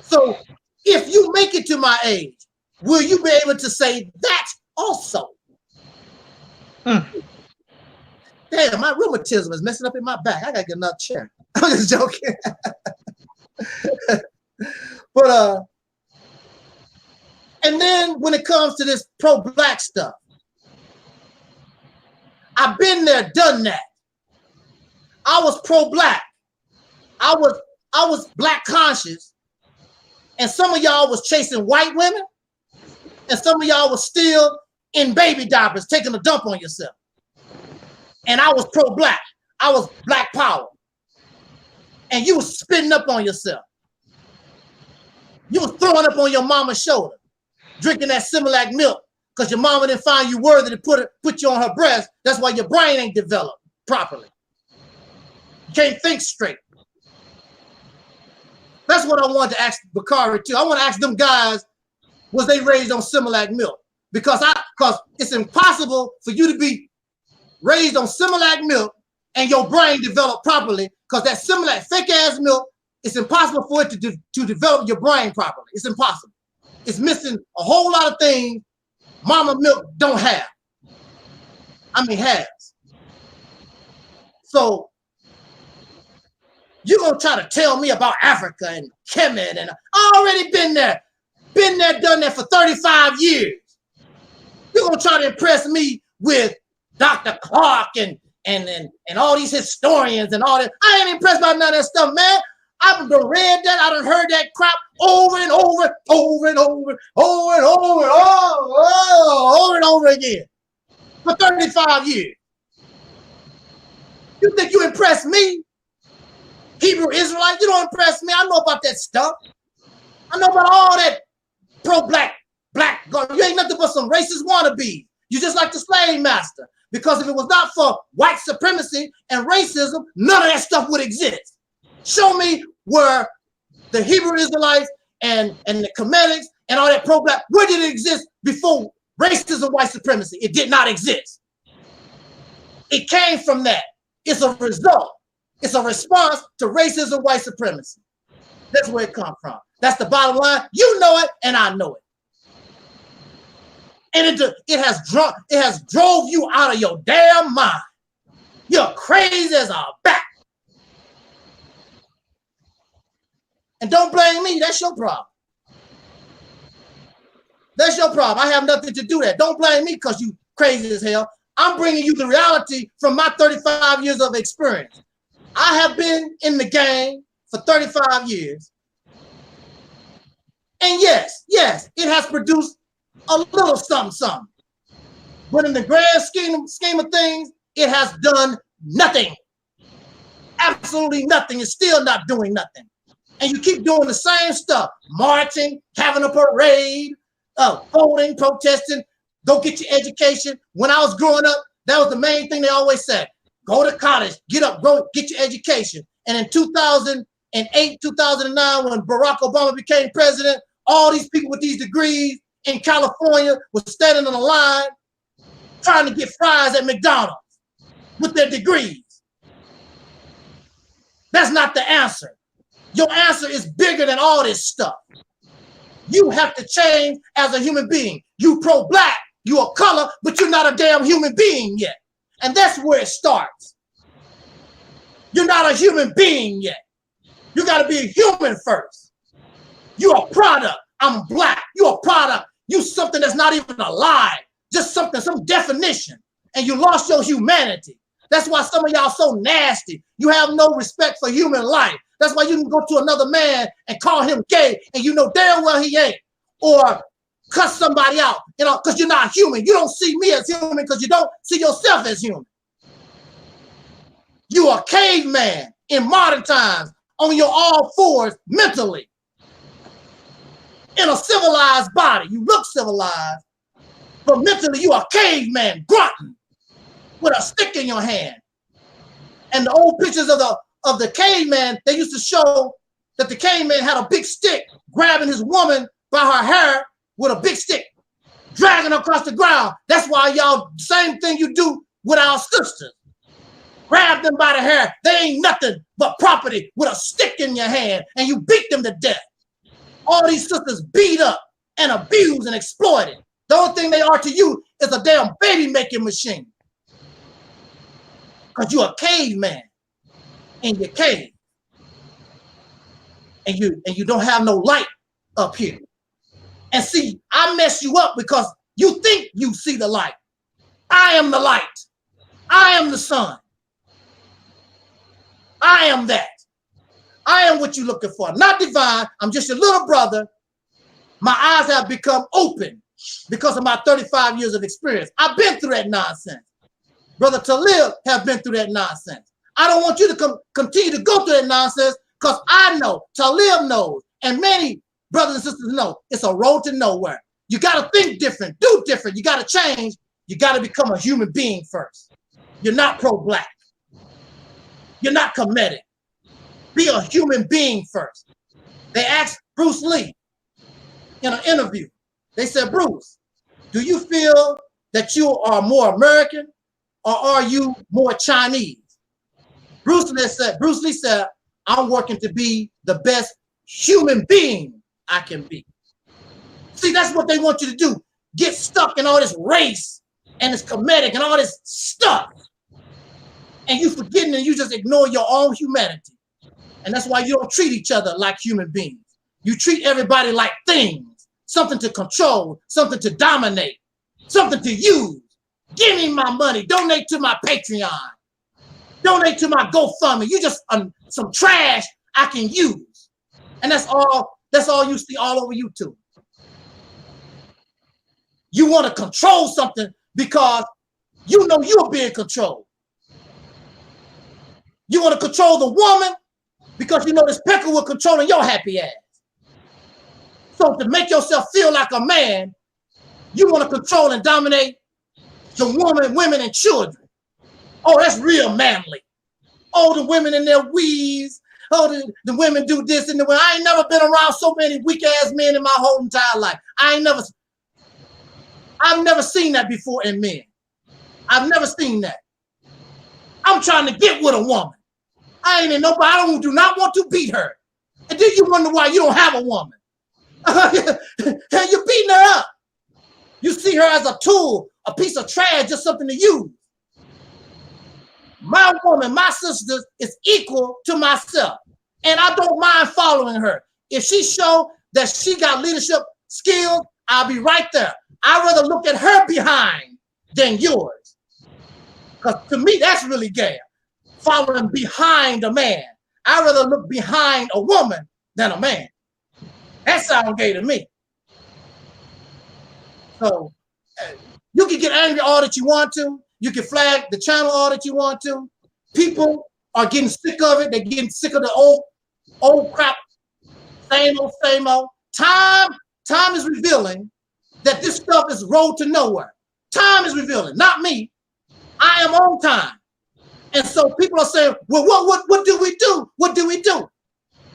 So if you make it to my age, will you be able to say that also? Damn, my rheumatism is messing up in my back. I gotta get another chair. I'm just joking. But and then when it comes to this pro-black stuff, I've been there, done that. I was pro-black. I was black conscious, and some of y'all was chasing white women, and some of y'all was still in baby diapers, taking a dump on yourself. And I was pro-black. I was black power. And you was spitting up on yourself. You was throwing up on your mama's shoulder, drinking that Similac milk because your mama didn't find you worthy to put you on her breast. That's why your brain ain't developed properly. You can't think straight. That's what I wanted to ask Bakari too. I want to ask them guys, was they raised on Similac milk? Because it's impossible for you to be raised on Similac milk and your brain develop properly, because that Similac fake ass milk, it's impossible for it to develop your brain properly. It's impossible. It's missing a whole lot of things mama milk don't have. I mean has. So you're gonna try to tell me about Africa and Kemet, and I already been there, done that for 35 years. You're gonna try to impress me with Dr. Clark and all these historians and all that. I ain't impressed by none of that stuff, man. I've done read that, I done heard that crap over and over again for 35 years. You think you impress me? Hebrew Israelite, you don't impress me. I know about that stuff. I know about all that pro-black black guard. You ain't nothing but some racist wannabe. You just like the slave master. Because if it was not for white supremacy and racism, none of that stuff would exist. Show me where the Hebrew Israelites and the Kemetic and all that pro-black, where did it exist before racism, white supremacy? It did not exist. It came from that. It's a result. It's a response to racism, white supremacy. That's where it comes from. That's the bottom line. You know it, and I know it. And it has drove you out of your damn mind. You're crazy as a bat. And don't blame me. That's your problem. That's your problem. I have nothing to do with that. Don't blame me because you crazy as hell. I'm bringing you the reality from my 35 years of experience. I have been in the game for 35 years. And yes, it has produced a little something. But in the grand scheme of things, it has done nothing. Absolutely nothing. It's still not doing nothing. And you keep doing the same stuff. Marching, having a parade, voting, protesting, go get your education. When I was growing up, that was the main thing they always said. Go to college, get up, go get your education. And in 2008, 2009, when Barack Obama became president, all these people with these degrees in California were standing on a line trying to get fries at McDonald's with their degrees. That's not the answer. Your answer is bigger than all this stuff. You have to change as a human being. You pro-black, you a color, but you're not a damn human being yet. And that's where it starts. You're not a human being yet. You got to be a human first. You're a product. I'm black. You're a product. You something that's not even alive. Just something, some definition. And you lost your humanity. That's why some of y'all so nasty. You have no respect for human life. That's why you can go to another man and call him gay and you know damn well he ain't. Or cuss somebody out, you know, because you're not human. You don't see me as human because you don't see yourself as human. You are a caveman in modern times on your all fours mentally. In a civilized body, you look civilized, but mentally you are a caveman grunting with a stick in your hand. And the old pictures of the caveman, they used to show that the caveman had a big stick grabbing his woman by her hair with a big stick, dragging her across the ground. That's why y'all, same thing you do with our sisters. Grab them by the hair. They ain't nothing but property with a stick in your hand and you beat them to death. All these sisters beat up and abused and exploited. The only thing they are to you is a damn baby making machine. Because you're a caveman in your cave. And you don't have no light up here. And see, I mess you up because you think you see the light. I am the light. I am the sun. I am that. I am what you're looking for. Not divine. I'm just your little brother. My eyes have become open because of my 35 years of experience. I've been through that nonsense. Brother Taalik have been through that nonsense. I don't want you to continue to go through that nonsense because I know, Taalik knows, and many brothers and sisters know it's a road to nowhere. You got to think different, do different. You got to change. You got to become a human being first. You're not pro-black. You're not Kemetic. Be a human being first. They asked Bruce Lee in an interview. They said, Bruce, do you feel that you are more American or are you more Chinese? Bruce Lee said, I'm working to be the best human being I can be. See, that's what they want you to do. Get stuck in all this race and this Kemetic and all this stuff. And you forgetting and you just ignore your own humanity. And that's why you don't treat each other like human beings. You treat everybody like things, something to control, something to dominate, something to use. Give me my money, donate to my Patreon, donate to my GoFundMe. You just some trash I can use. And that's all you see all over YouTube. You want to control something because you know you're being controlled. You want to control the woman because you know this pecker will controlling your happy ass. So to make yourself feel like a man, You want to control and dominate the women, and children. Oh, that's real manly. Oh, the women in their weaves. Oh, the women do this and the women. I ain't never been around so many weak-ass men in my whole entire life. I've never seen that before in men. I've never seen that. I'm trying to get with a woman. I ain't in nobody. I do not want to beat her. And then you wonder why you don't have a woman. You're beating her up. You see her as a tool, a piece of trash, just something to use. My woman, my sister, is equal to myself. And I don't mind following her. If she show that she got leadership skills, I'll be right there. I'd rather look at her behind than yours. Because to me, that's really gay. Following behind a man. I'd rather look behind a woman than a man. That sounds gay to me. So you can get angry all that you want to. You can flag the channel all that you want to. People are getting sick of it. They're getting sick of the old crap. Same old, same old. Time is revealing that this stuff is road to nowhere. Time is revealing, not me. I am on time. And so people are saying, well, what do we do? What do we do?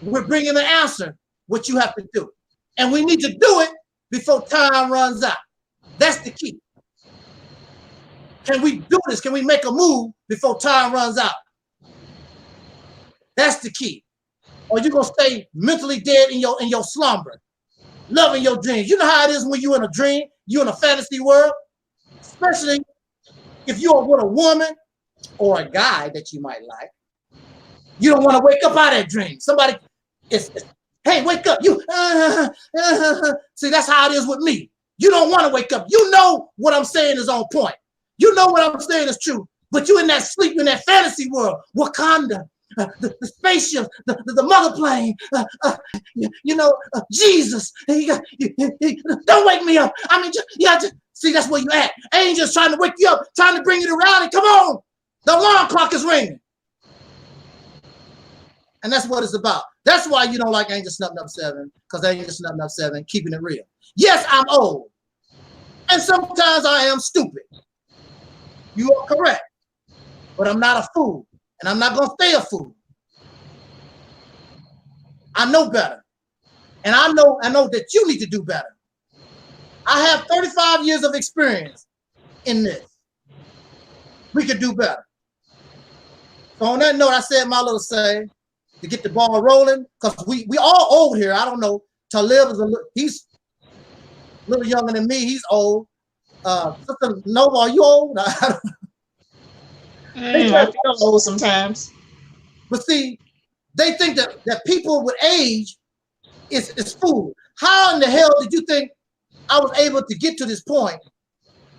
We're bringing the answer, what you have to do. And we need to do it before time runs out. That's the key. Can we do this? Can we make a move before time runs out? That's the key. Or you're going to stay mentally dead in your slumber, loving your dreams. You know how it is when you're in a dream, you're in a fantasy world, especially if you're with a woman or a guy that you might like. You don't want to wake up out of that dream. Somebody is, hey, wake up. You see, that's how it is with me. You don't want to wake up. You know what I'm saying is on point. You know what I'm saying is true. But you in that sleep, in that fantasy world, Wakanda, the spaceship, the mother plane, Jesus. Don't wake me up. I mean, see, that's where you at. Angels trying to wake you up, trying to bring you to reality. Come on. The alarm clock is ringing. And that's what it's about. That's why you don't like Angelsnupnup7, because Angelsnupnup7 keeping it real. Yes, I'm old. And sometimes I am stupid. You are correct. But I'm not a fool. And I'm not going to stay a fool. I know better. And I know that you need to do better. I have 35 years of experience in this. We could do better. So on that note, I said my little say to get the ball rolling, because we all old here. I don't know. Talib is he's a little younger than me. He's old. Sister Nova, are you old? I don't know. I feel old sometimes. But see, they think that people with age is fool. How in the hell did you think I was able to get to this point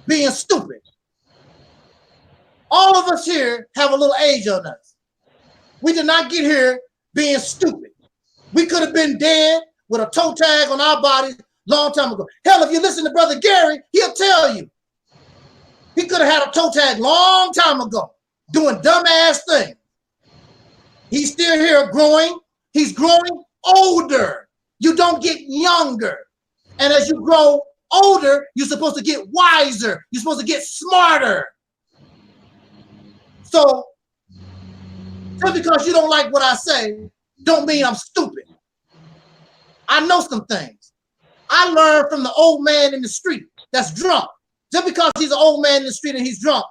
being stupid? All of us here have a little age on us. We did not get here being stupid. We could have been dead with a toe tag on our bodies long time ago. Hell, if you listen to Brother Gary, he'll tell you. He could have had a toe tag long time ago, doing dumbass things. He's still here growing. He's growing older. You don't get younger. And as you grow older, you're supposed to get wiser. You're supposed to get smarter. So just because you don't like what I say, don't mean I'm stupid. I know some things. I learned from the old man in the street that's drunk. Just because he's an old man in the street and he's drunk,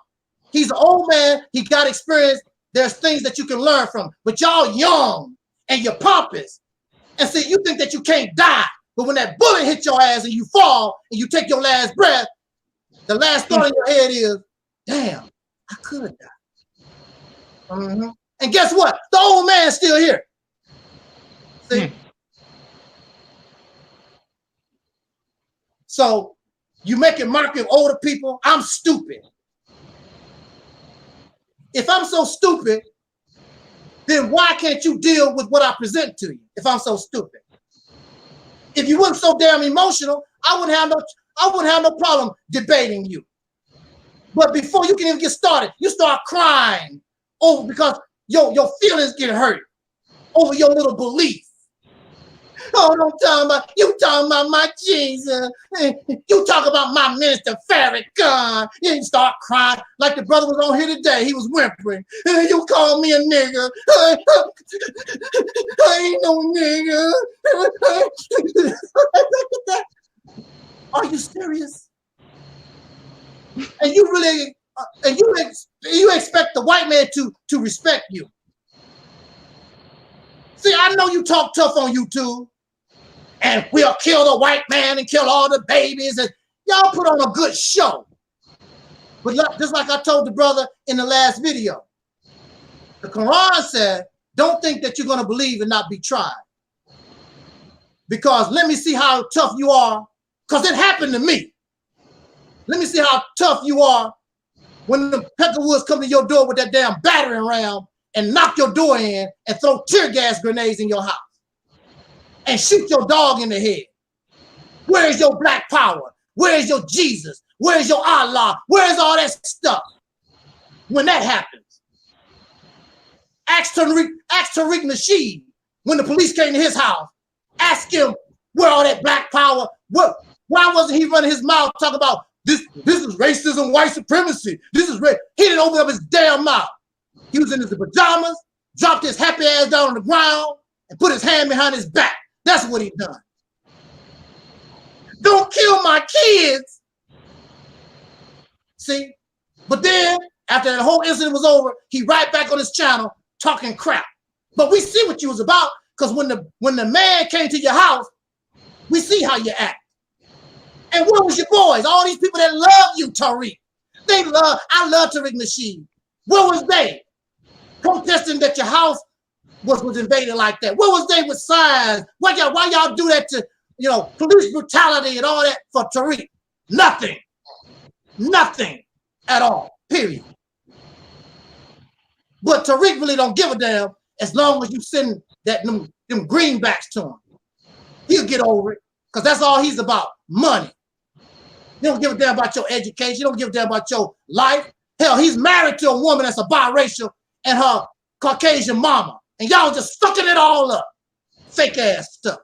he's an old man, he got experience, there's things that you can learn from. But y'all young and you're pompous. And see, you think that you can't die. But when that bullet hits your ass and you fall and you take your last breath, the last thought in your head is, damn, I could die. And guess what? The old man's still here. See? So you make it market older people. I'm stupid. If I'm so stupid, then why can't you deal with what I present to you? If I'm so stupid, if you weren't so damn emotional, I wouldn't have no problem debating you. But before you can even get started, you start crying over because your feelings get hurt over your little belief. Oh, don't talk about you talking about my Jesus. You talk about my minister Farrakhan. You start crying like the brother was on here today. He was whimpering. You call me a nigger. I ain't no nigger. Are you serious? And you really you expect the white man to respect you? See, I know you talk tough on YouTube, and we'll kill the white man and kill all the babies, and y'all put on a good show. But just like I told the brother in the last video, the Quran said, don't think that you're going to believe and not be tried. Because let me see how tough you are, because it happened to me. Let me see how tough you are when the Peckerwoods come to your door with that damn battering ram and knock your door in and throw tear gas grenades in your house and shoot your dog in the head. Where's your black power? Where's your Jesus? Where's your Allah? Where's all that stuff when that happens? Ask Tariq Nasheed when the police came to his house. Ask him where all that black power. Why wasn't he running his mouth talking about this is racism, white supremacy? This is he didn't open up his damn mouth. He was in his pajamas, dropped his happy ass down on the ground, and put his hand behind his back. That's what he done. Don't kill my kids. See? But then, after that whole incident was over, he right back on his channel talking crap. But we see what you was about, because when the man came to your house, we see how you act. And where was your boys? All these people that love you, Taalik. I love Tariq Nasheed. Where was they? Protesting that your house was invaded like that. Where was they with signs? Why y'all do that to, police brutality and all that for Taalik? Nothing. Nothing at all, period. But Taalik really don't give a damn as long as you send them greenbacks to him. He'll get over it, because that's all he's about, money. He don't give a damn about your education. He don't give a damn about your life. Hell, he's married to a woman that's a biracial and her Caucasian mama. And y'all just sucking it all up. Fake ass stuff.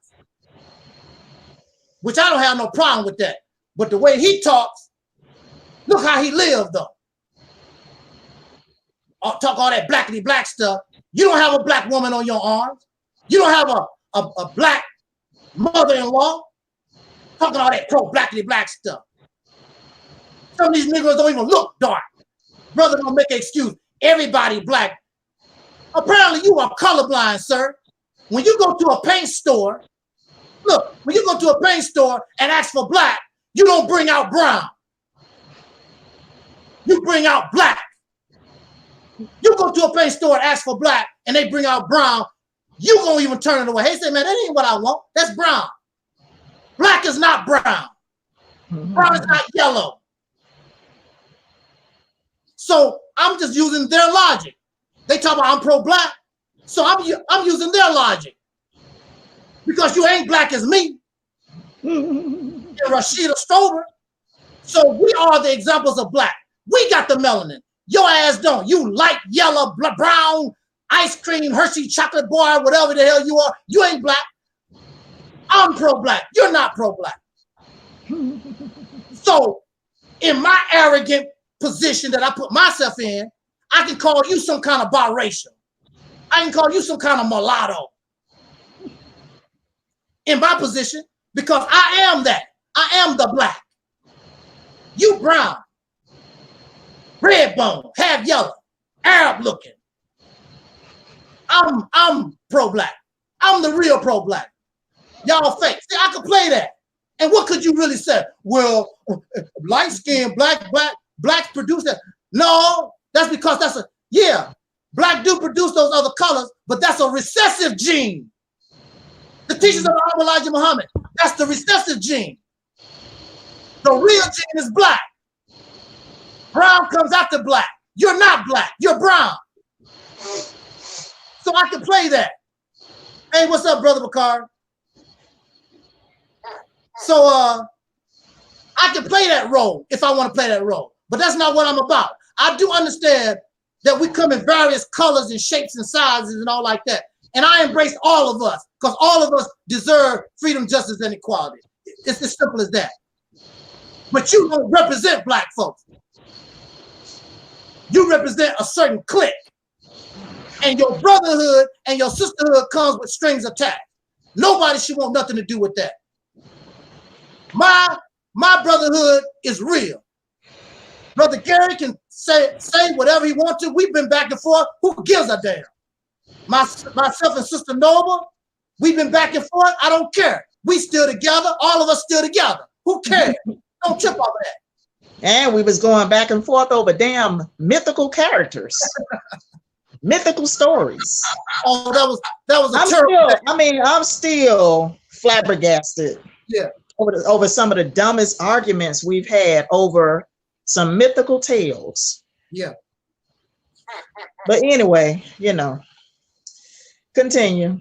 Which I don't have no problem with that. But the way he talks, look how he lived though. Talk all that blackity black stuff. You don't have a black woman on your arms. You don't have a black mother-in-law. Talking all that pro-blackity black stuff. Some of these niggas don't even look dark. Brother don't make an excuse. Everybody black. Apparently you are colorblind, sir. When you go to a paint store, look, when you go to a paint store and ask for black, you don't bring out brown. You bring out black. You go to a paint store and ask for black and they bring out brown, you gonna even turn it away. Hey, say, man, that ain't what I want. That's brown. Black is not brown. Brown is not yellow. So I'm just using their logic. They talk about I'm pro-black, so I'm using their logic. Because you ain't black as me. You're Rashida Stover. So we are the examples of black. We got the melanin. Your ass don't. You light yellow, brown, ice cream, Hershey chocolate bar, whatever the hell you are. You ain't black. I'm pro-black. You're not pro-black. So in my arrogant position that I put myself in, I can call you some kind of biracial. I can call you some kind of mulatto. In my position, because I am that. I am the black. You brown, red bone, half yellow, Arab looking. I'm pro-black. I'm the real pro-black. Y'all fake. See, I could play that. And what could you really say? Well, light skin, blacks produce that. No, that's because black do produce those other colors, but that's a recessive gene. The teachings of Elijah Muhammad, that's the recessive gene. The real gene is black. Brown comes after black. You're not black, you're brown. So I can play that. Hey, what's up, Brother Bakar? So I can play that role if I want to play that role, but that's not what I'm about. I do understand that we come in various colors and shapes and sizes and all like that. And I embrace all of us because all of us deserve freedom, justice, and equality. It's as simple as that. But you don't represent black folks. You represent a certain clique. And your brotherhood and your sisterhood comes with strings attached. Nobody should want nothing to do with that. My brotherhood is real. Brother Gary can say whatever he wants to. We've been back and forth. Who gives a damn? Myself and Sister Noble, we've been back and forth. I don't care. We still together. All of us still together. Who cares? Don't trip over that. And we was going back and forth over damn mythical characters. Mythical stories. Oh, that was a terrible. I'm still flabbergasted. Yeah. Over some of the dumbest arguments we've had over some mythical tales. Yeah. But anyway, you know, continue.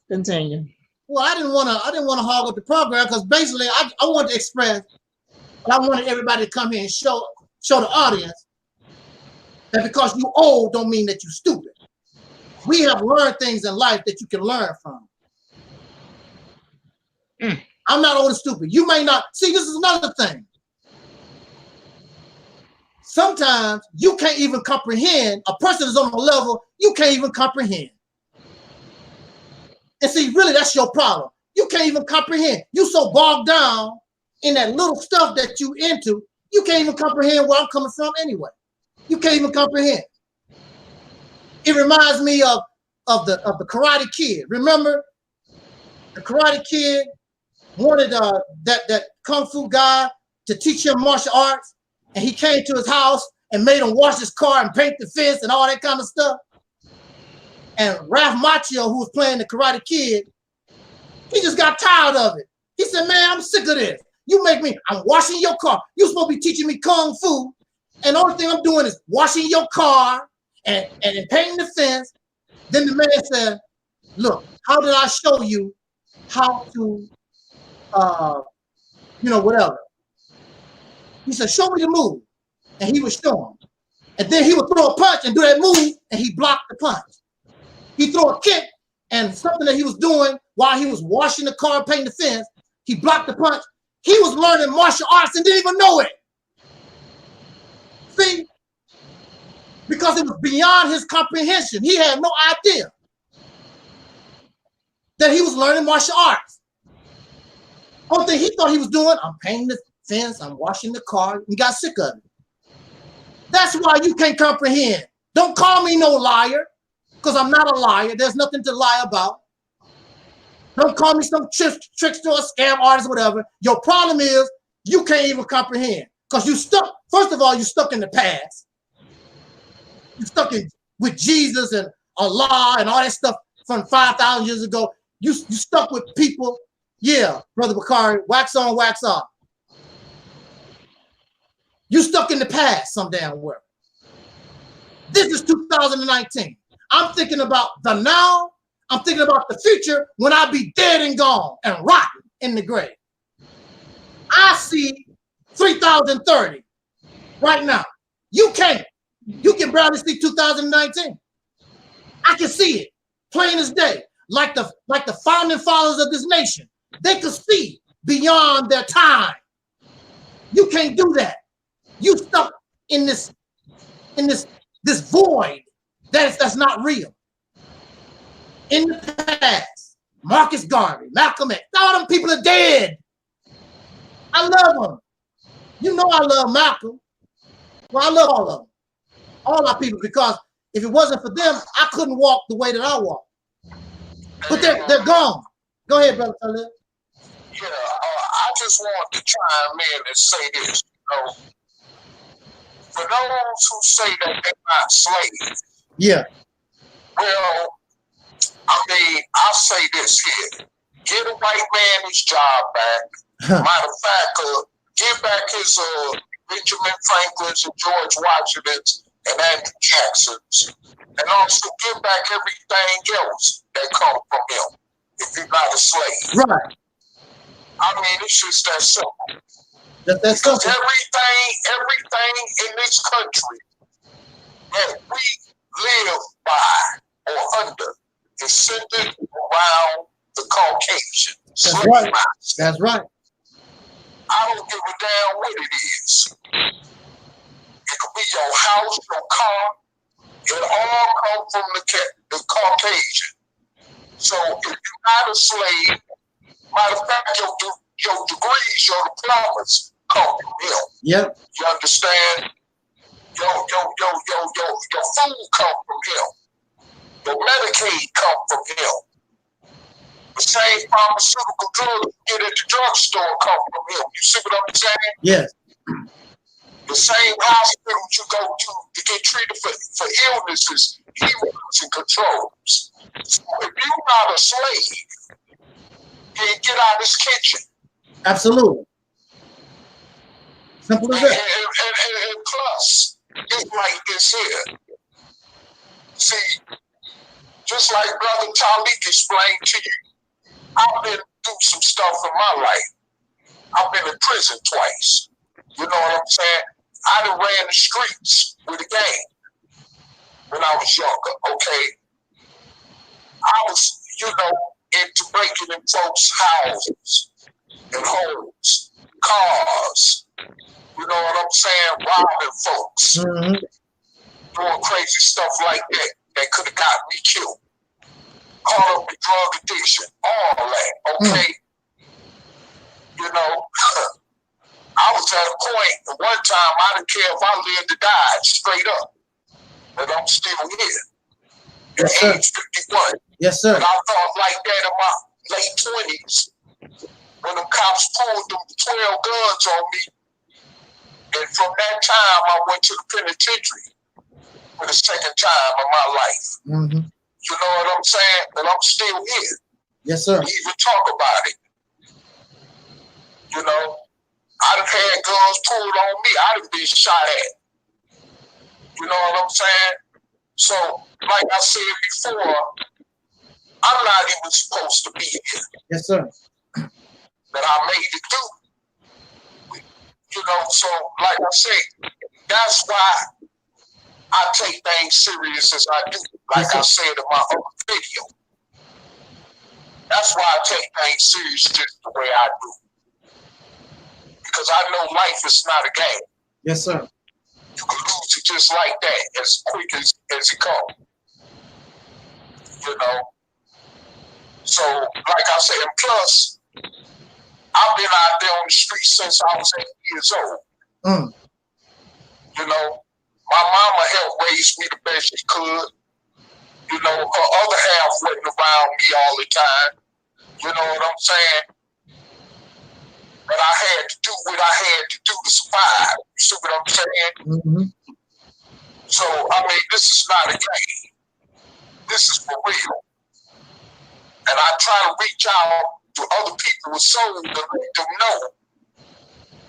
Well, I didn't want to hog up the program because basically I wanted to express, but I wanted everybody to come here and show the audience that because you old don't mean that you're stupid. We have learned things in life that you can learn from. I'm not old and stupid. You may not. See, this is another thing. Sometimes you can't even comprehend. A person is on a level you can't even comprehend. And see, really, that's your problem. You can't even comprehend. You so bogged down in that little stuff that you into, you can't even comprehend where I'm coming from anyway. You can't even comprehend. It reminds me of the Karate Kid. Remember, the Karate Kid wanted that kung fu guy to teach him martial arts, and he came to his house and made him wash his car and paint the fence and all that kind of stuff. And Ralph Macchio, who was playing the Karate Kid, he just got tired of it. He said, man, I'm sick of this. I'm washing your car. You're supposed to be teaching me kung fu, and the only thing I'm doing is washing your car and painting the fence. Then the man said, look, how did I show you how to, whatever. He said, show me the move. And he would show him. And then he would throw a punch and do that move, and he blocked the punch. He threw a kick, and something that he was doing while he was washing the car and painting the fence, he blocked the punch. He was learning martial arts and didn't even know it. See? Because it was beyond his comprehension. He had no idea that he was learning martial arts. Only thing he thought he was doing, I'm painting the fence, I'm washing the car, and he got sick of it. That's why you can't comprehend. Don't call me no liar, because I'm not a liar. There's nothing to lie about. Don't call me some trickster or scam artist or whatever. Your problem is you can't even comprehend because you stuck. First of all, you're stuck in the past. You're stuck with Jesus and Allah and all that stuff from 5,000 years ago. You stuck with people. Yeah, Brother Bakari, wax on, wax off. You stuck in the past some damn where. This is 2019. I'm thinking about the now. I'm thinking about the future when I be dead and gone and rotten in the grave. I see 3030 right now. You can't. You can barely see 2019. I can see it plain as day. Like the founding fathers of this nation. They could see beyond their time. You can't do that. You stuck in this void that's not real. In the past, Marcus Garvey, Malcolm X, all them people are dead. I love them. You know I love Malcolm. Well, I love all of them. All our people, because if it wasn't for them, I couldn't walk the way that I walk. But they're gone. Go ahead, Brother Taalik. Yeah, I just want to chime in and say this. For those who say that they're not slaves, yeah. Well, I'll say this here. Get a white man his job back. Matter of fact, give back his Benjamin Franklin's and George Washington's and Andrew Jackson's. And also give back everything else that comes from him if you're not a slave. Right. It's just that simple. That's simple. Everything in this country that we live by or under is centered around the Caucasian. That's right. That's right. I don't give a damn what it is. It could be your house, your car. It all comes from the Caucasian. So if you're not a slave, matter of fact, your degrees, your diplomas come from him. Yep. You understand? Your food come from him. Your Medicaid come from him. The same pharmaceutical drugs you get at the drugstore come from him. You see what I'm saying? Yes. The same hospitals you go to get treated for illnesses, he runs and controls. So if you're not a slave, then get out of his kitchen. Absolutely. Simple as that. And plus, it's like this here. See, just like Brother Taalik explained to you, I've been through some stuff in my life. I've been in prison twice. You know what I'm saying? I done ran the streets with a gang when I was younger, okay? I was, into breaking in folks' houses and homes, cars, you know what I'm saying? Robbing folks, doing crazy stuff like that could have got me killed. Caught up in drug addiction, all that, okay? I was at a point, one time, I didn't care if I lived or died, straight up. But I'm still here. Yes, at age 51. Yes, sir. And I thought like that in my late 20s, when them cops pulled them 12 guns on me. And from that time, I went to the penitentiary for the second time in my life. You know what I'm saying? And I'm still here. Yes, sir. We even talk about it. I done had guns pulled on me. I done been shot at. You know what I'm saying? So, like I said before, I'm not even supposed to be here. Yes, sir. But I made it through. So, like I said, that's why I take things serious as I do. Like I said in my other video. That's why I take things serious just the way I do. Because I know life is not a game. Yes, sir. You can lose it just like that, as quick as it comes. So, like I said, and plus, I've been out there on the street since I was 8 years old. My mama helped raise me the best she could. Her other half wasn't around me all the time. You know what I'm saying? But I had to do what I had to do to survive. You see what I'm saying? So, this is not a game. This is for real. And I try to reach out to other people with souls to let them know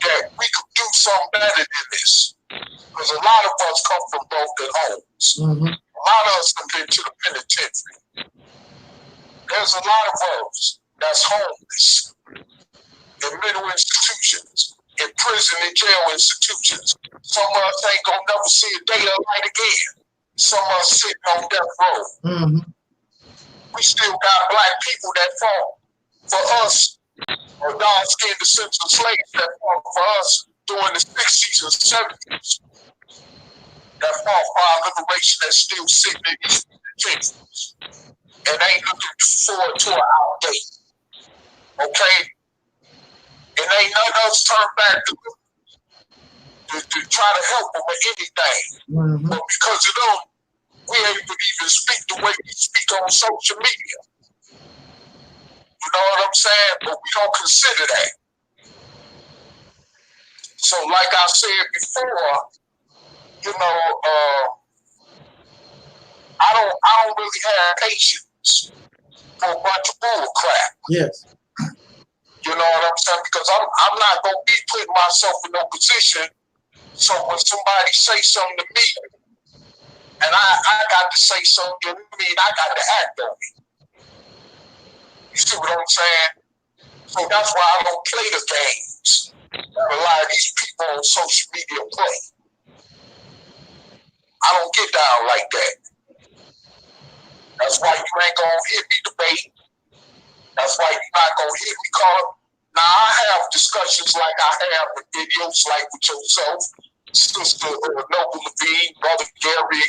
that we could do something better than this. Because a lot of us come from broken homes. A lot of us have been to the penitentiary. There's a lot of us that's homeless. In mental institutions, in prison and jail institutions. Some of us ain't gonna never see a day of light again. Some of us sitting on death row. We still got black people that fought for us, or dark-skinned descendants of slaves that fought for us during the 60s and 70s. That fought for our liberation that's still sitting in these institutions and ain't looking forward to an out date. Okay? And ain't none of us turn back to try to help them with anything. But because of them, we ain't even speak the way we speak on social media. You know what I'm saying? But we don't consider that. So like I said before, I don't really have patience for a bunch of bull crap. Yes. You know what I'm saying? Because I'm not going to be putting myself in no position. So when somebody say something to me, and I got to say something to me, and I got to act on it. You see what I'm saying? So that's why I don't play the games that a lot of these people on social media play. I don't get down like that. That's why you ain't gonna hear me debate. That's why you're not gonna hear me call. Now I have discussions like I have with videos like with yourself, Sister Noble Levine, Brother Gary,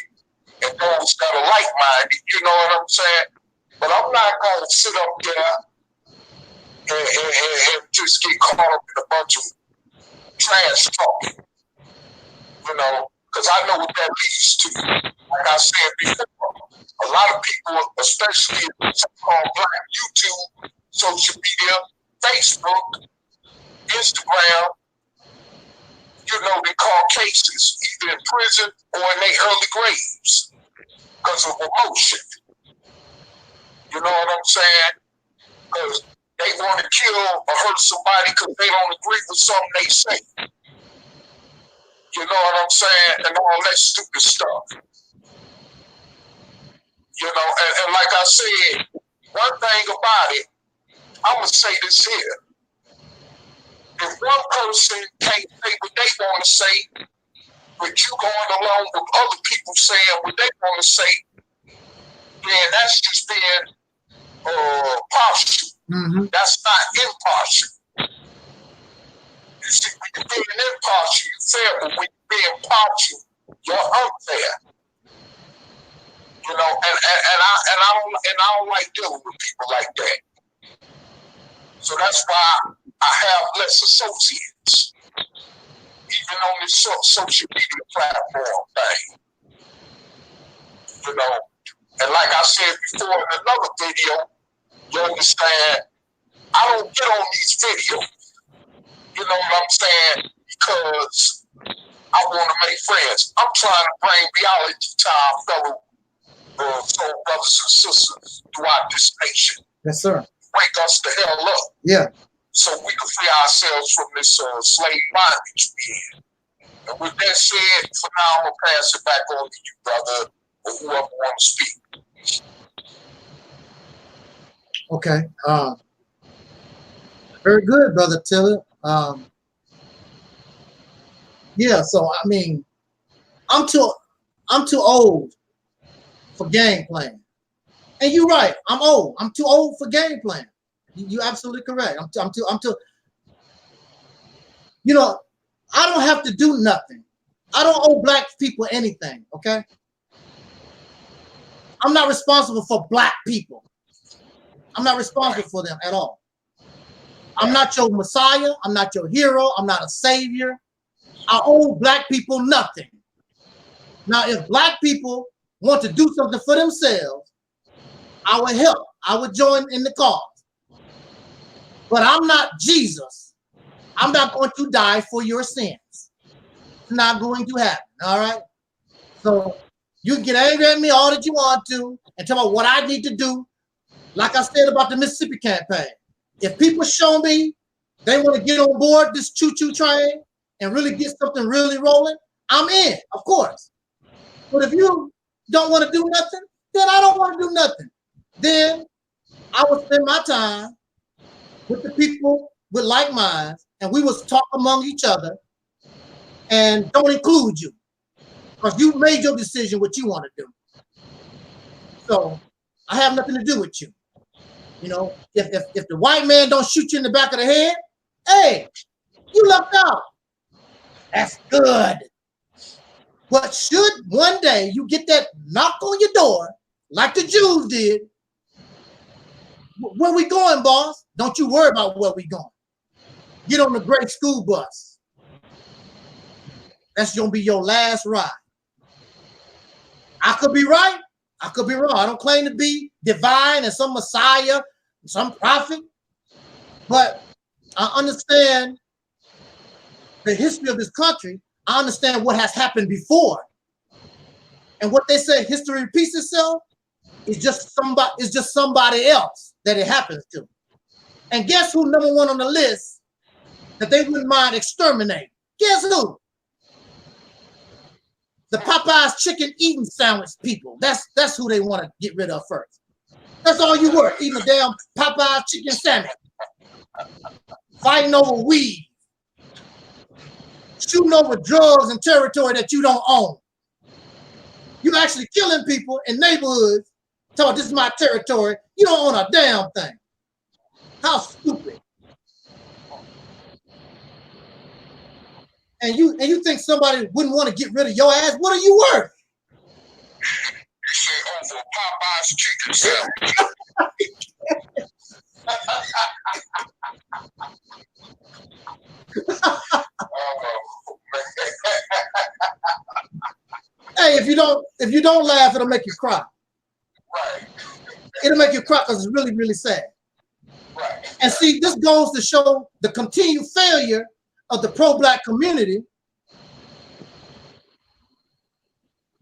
and those that are like-minded, you know what I'm saying? But I'm not gonna sit up there and just get caught up in a bunch of trash talking, you know, because I know what that leads to. Like I said before, a lot of people, especially in so-called black YouTube, social media, Facebook, Instagram, you know, they Caucasians either in prison or in their early graves because of emotion. You know what I'm saying? Because they want to kill or hurt somebody because they don't agree with something they say. You know what I'm saying? And all that stupid stuff. You know, and like I said, one thing about it, I'm going to say this here. If one person can't say what they want to say, but you going along with other people saying what they want to say, then that's just being partial. Mm-hmm. That's not impartial. You see, when you're being impartial, you fair, but when you're being partial, you're unfair. You know, and I don't like dealing with people like that. So that's why I have less associates, even on this social media platform thing. You know, and like I said before in another video, you understand, I don't get on these videos. You know what I'm saying? Because I want to make friends. I'm trying to bring reality to our fellow soul brothers and sisters throughout this nation. Yes, sir. Wake us the hell up. Yeah. So we can free ourselves from this slave bondage we in. And with that said, for now, I'm going to pass it back on to you, brother, or whoever want to speak. Okay. Very good, Brother Tiller. Yeah, so I mean, I'm too old for game playing. And you're right, I'm old. I'm too old for game playing. You're absolutely correct. I'm too, you know, I don't have to do nothing. I don't owe black people anything, okay? I'm not responsible for black people. I'm not responsible for them at all. I'm not your Messiah. I'm not your hero. I'm not a savior. I owe black people nothing. Now, if black people want to do something for themselves, I would help. I would join in the cause. But I'm not Jesus. I'm not going to die for your sins. It's not going to happen, all right? So you can get angry at me all that you want to and tell me what I need to do. Like I said about the Mississippi campaign, if people show me they want to get on board this choo-choo train and really get something really rolling, I'm in, of course. But if you don't want to do nothing, then I don't want to do nothing. Then I would spend my time with the people with like minds, and we would talk among each other and don't include you because you made your decision what you want to do. So I have nothing to do with you. You know, if the white man don't shoot you in the back of the head, hey, you lucked out. That's good. But should one day you get that knock on your door, like the Jews did, where we going, boss? Don't you worry about where we going. Get on the great school bus. That's gonna be your last ride. I could be right. I could be wrong. I don't claim to be divine and some Messiah, some prophet, but I understand the history of this country. I understand what has happened before. And what they say, history repeats itself, is just somebody else that it happens to. And guess who number one on the list that they wouldn't mind exterminating? Guess who? The Popeye's chicken eating sandwich people. That's who they want to get rid of first. That's all you were, eating a damn Popeye's chicken sandwich. Fighting over weed. Shooting over drugs and territory that you don't own. You're actually killing people in neighborhoods Tell me this is my territory. You don't own a damn thing. How stupid. And you think somebody wouldn't want to get rid of your ass? What are you worth? You say over Popeye's chicken sandwich. Hey, if you don't laugh, it'll make you cry. Right. It'll make you cry because it's really, really sad. Right. And see, this goes to show the continued failure of the pro-black community,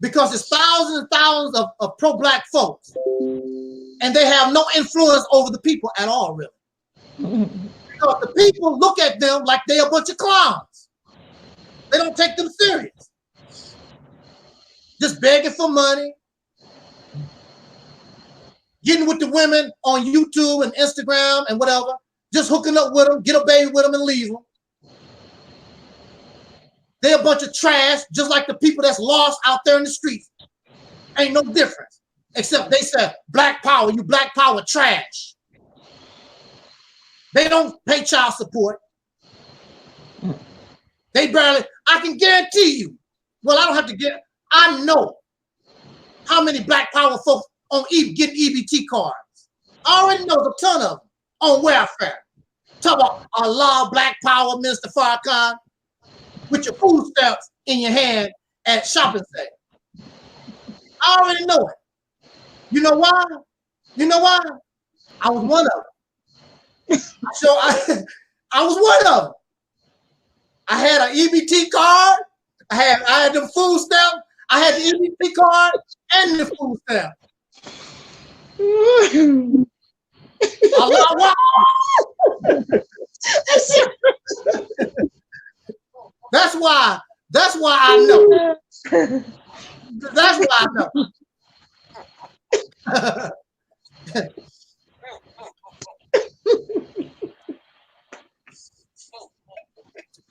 because there's thousands and thousands of pro-black folks, and they have no influence over the people at all, really. Because the people look at them like they're a bunch of clowns. They don't take them serious. Just begging for money, getting with the women on YouTube and Instagram and whatever, just hooking up with them, get a baby with them and leave them. They're a bunch of trash, just like the people that's lost out there in the streets. Ain't no difference, except they said, black power, you black power trash. They don't pay child support. They barely, I can guarantee you, well, I don't have to get, I know how many black power folks on getting EBT cards. I already know a ton of them on welfare. Talk about Allah, black power, Mr. Farrakhan, with your food stamps in your hand at shopping sale. I already know it. You know why? You know why? I was one of them. So I was one of them. I had an EBT card. I had them food stamps. I had the EBT card and the food stamp. That's why I know. That's why I know.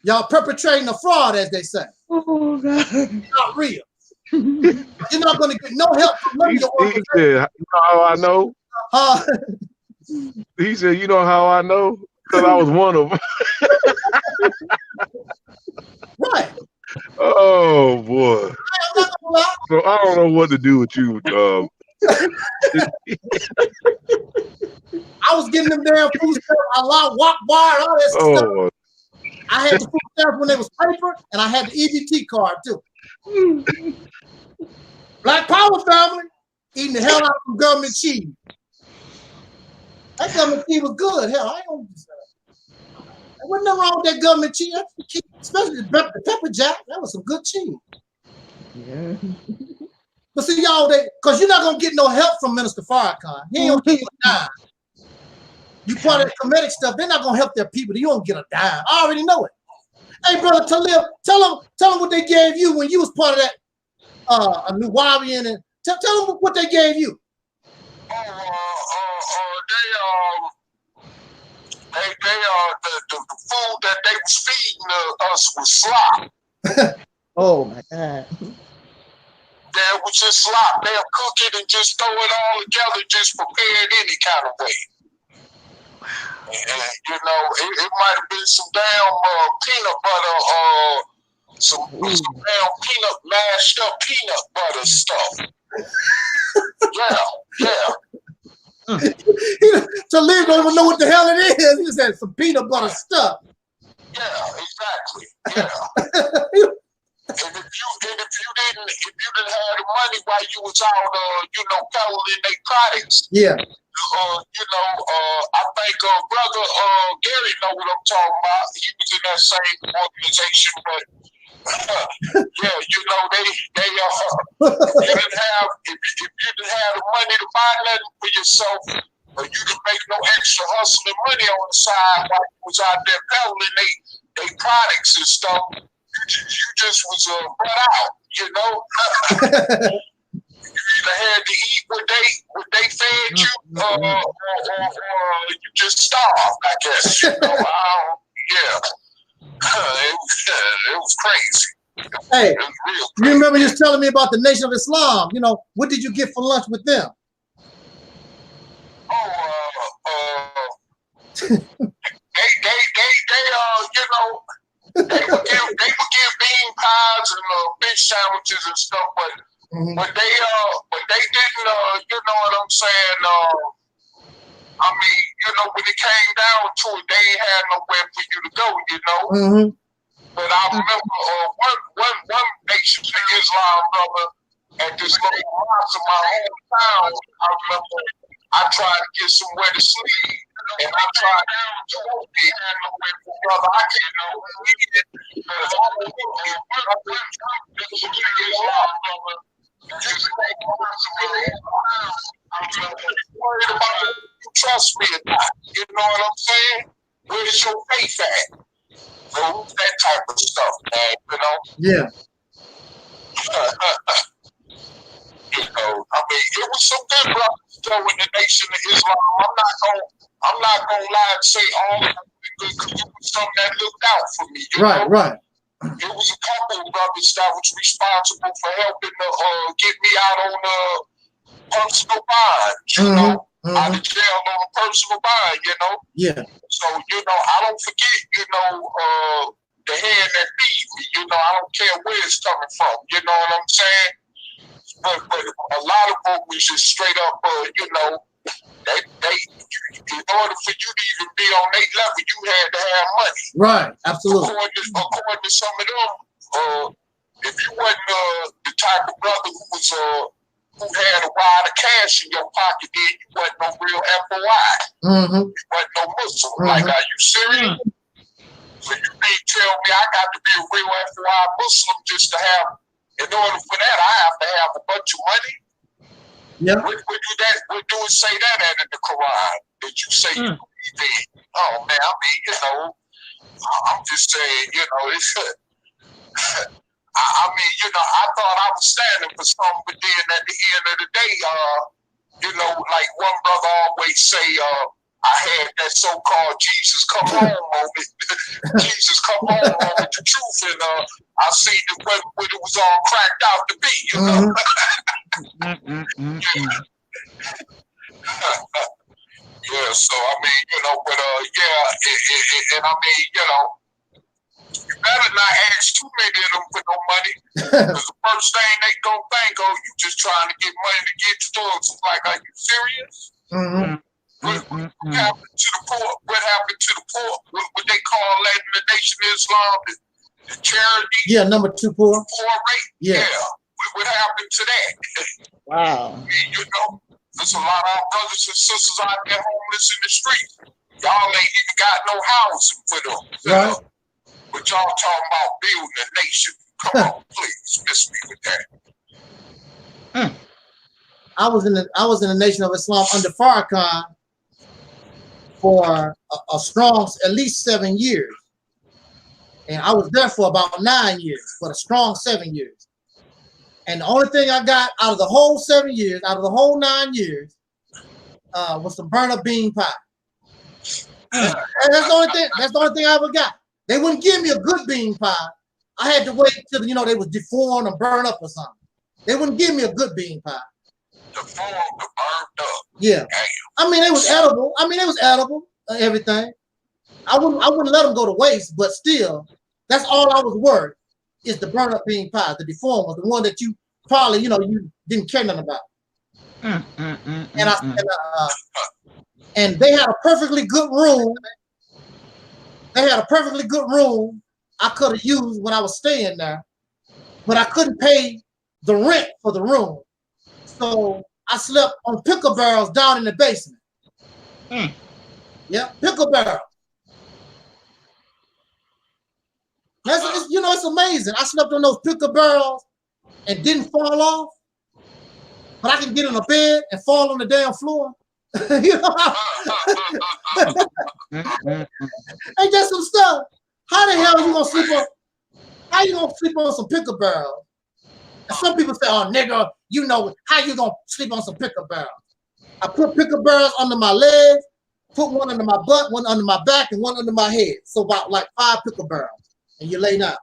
Y'all perpetrating a fraud, as they say. Oh, God. It's not real. You're not going to get no help from none of your organization. He said, you know how I know? He said, you know how I know? Because I was one of them. Right. Oh, boy. So I don't know what to do with you. I was getting them damn food stamps, Allah, walk bar, and all that stuff. I had the food stamps when they was paper, and I had the EBT card too. Black Power family eating the hell out of some government cheese. That government cheese was good. Hell, I ain't gonna do that. There wasn't nothing wrong with that government cheese, especially the pepper jack. That was some good cheese. Yeah. But see, y'all, because you're not gonna get no help from Minister Farrakhan. He ain't gonna give you a dime. You part of the comedic stuff, they're not gonna help their people. You don't get a dime. I already know it. Hey, brother Taalik, tell them what they gave you when you was part of that Nuwabian, and tell them what they gave you. The food that they was feeding us was slop. Oh my God. That was just slop. They'll cook it and just throw it all together, just prepare it any kind of way. And you know, it might have been some damn peanut butter, some damn mashed up peanut butter stuff. Yeah. Taalik don't even know what the hell it is. He said some peanut butter stuff. Yeah, exactly. Yeah. And if you didn't have the money while you was out, peddling their products. Yeah. I think brother Gary know what I'm talking about. He was in that same organization, but yeah, they you didn't have if you didn't have the money to buy nothing for yourself, or you didn't make no extra hustling money on the side while you was out there peddling they products and stuff. You just was brought out, You either had to eat what they fed you, or you just starved, I guess. Yeah. It was crazy. Hey, it was real crazy. You remember you was telling me about the Nation of Islam? What did you get for lunch with them? They would give bean pies and fish sandwiches and stuff, but they didn't, you know what I'm saying? I mean, you know, when it came down to it, they ain't had nowhere for you to go, you know. But I remember one Nation of Islam brother at this little house in my hometown. I remember I tried to get somewhere to sleep, and I tried to brother. I can't know it because I don't worried about it. You trust me or not? You know what I'm saying? Where's your faith at? So that type of stuff, man. You know? Yeah. You know, I mean, it was some good brothers though in the Nation of Islam. I'm not gonna lie and say all of them were good because it was some that looked out for me. You know? Right. It was a couple of brothers that was responsible for helping to get me out on personal bond, you know, out of jail on a personal bond, you know. Yeah. So, you know, I don't forget, you know, the hand that feeds me, you know, I don't care where it's coming from, you know what I'm saying? But a lot of them was just straight up, you know, they in order for you to even be on their level, you had to have money. Right, absolutely. According to some of them, if you wasn't the type of brother who had a wad of cash in your pocket, then you wasn't no real FOI. You wasn't no Muslim. Like, are you serious? So you mean tell me I got to be a real FOI Muslim just to have, in order for that, I have to have a bunch of money? Yeah. What do it say that at in the Quran? That you say you believe in? Oh man, I mean, you know, I'm just saying, you know, it's I mean, you know, I thought I was standing for something, but then at the end of the day, you know, like one brother always say, I had that so-called Jesus come home moment. Jesus come home moment, the truth, and I seen what it was all cracked out to be, you know. Yeah, so I mean, you know, but yeah, and I mean, you know, you better not ask too many of them for no money, because the first thing they gonna think, oh, you just trying to get money to get drugs. Like, are you serious? What happened to the poor? What happened to the poor? What they call that in the Nation of Islam? The charity? Yeah, number 2 poor. Poor rate? Yeah. What happened to that? Wow. I mean, you know, there's a lot of our brothers and sisters out there homeless in the streets. Y'all ain't even got no housing for them. Right. But y'all talking about building a nation. Come on, please, miss me with that. I was in the Nation of Islam under Farrakhan for a strong at least 7 years, and I was there for about 9 years, but a strong 7 years. And the only thing I got out of the whole 7 years, out of the whole 9 years, was some burnt up bean pie. And that's the only thing. That's the only thing I ever got. They wouldn't give me a good bean pie. I had to wait till, you know, they was deformed or burned up or something. They wouldn't give me a good bean pie. Deformed or burned up. Yeah. I mean, it was edible. I mean, it was edible. Everything. I wouldn't let them go to waste, but still, that's all I was worth. Is the burnt up bean pie, the deformed one, the one that you probably, you know, you didn't care nothing about. And they had a perfectly good room. They had a perfectly good room I could have used when I was staying there, but I couldn't pay the rent for the room. So I slept on pickle barrels down in the basement. Yeah, pickle barrels. That's, you know, it's amazing. I slept on those pickle barrels and didn't fall off, but I can get in a bed and fall on the damn floor. You know, ain't that some stuff? How the hell are you gonna sleep on? How you gonna sleep on some pickle barrels? And some people say, "Oh, nigga, you know how you gonna sleep on some pickle barrels?" I put pickle barrels under my legs, put one under my butt, one under my back, and one under my head. So about like 5 pickle barrels, and you lay down.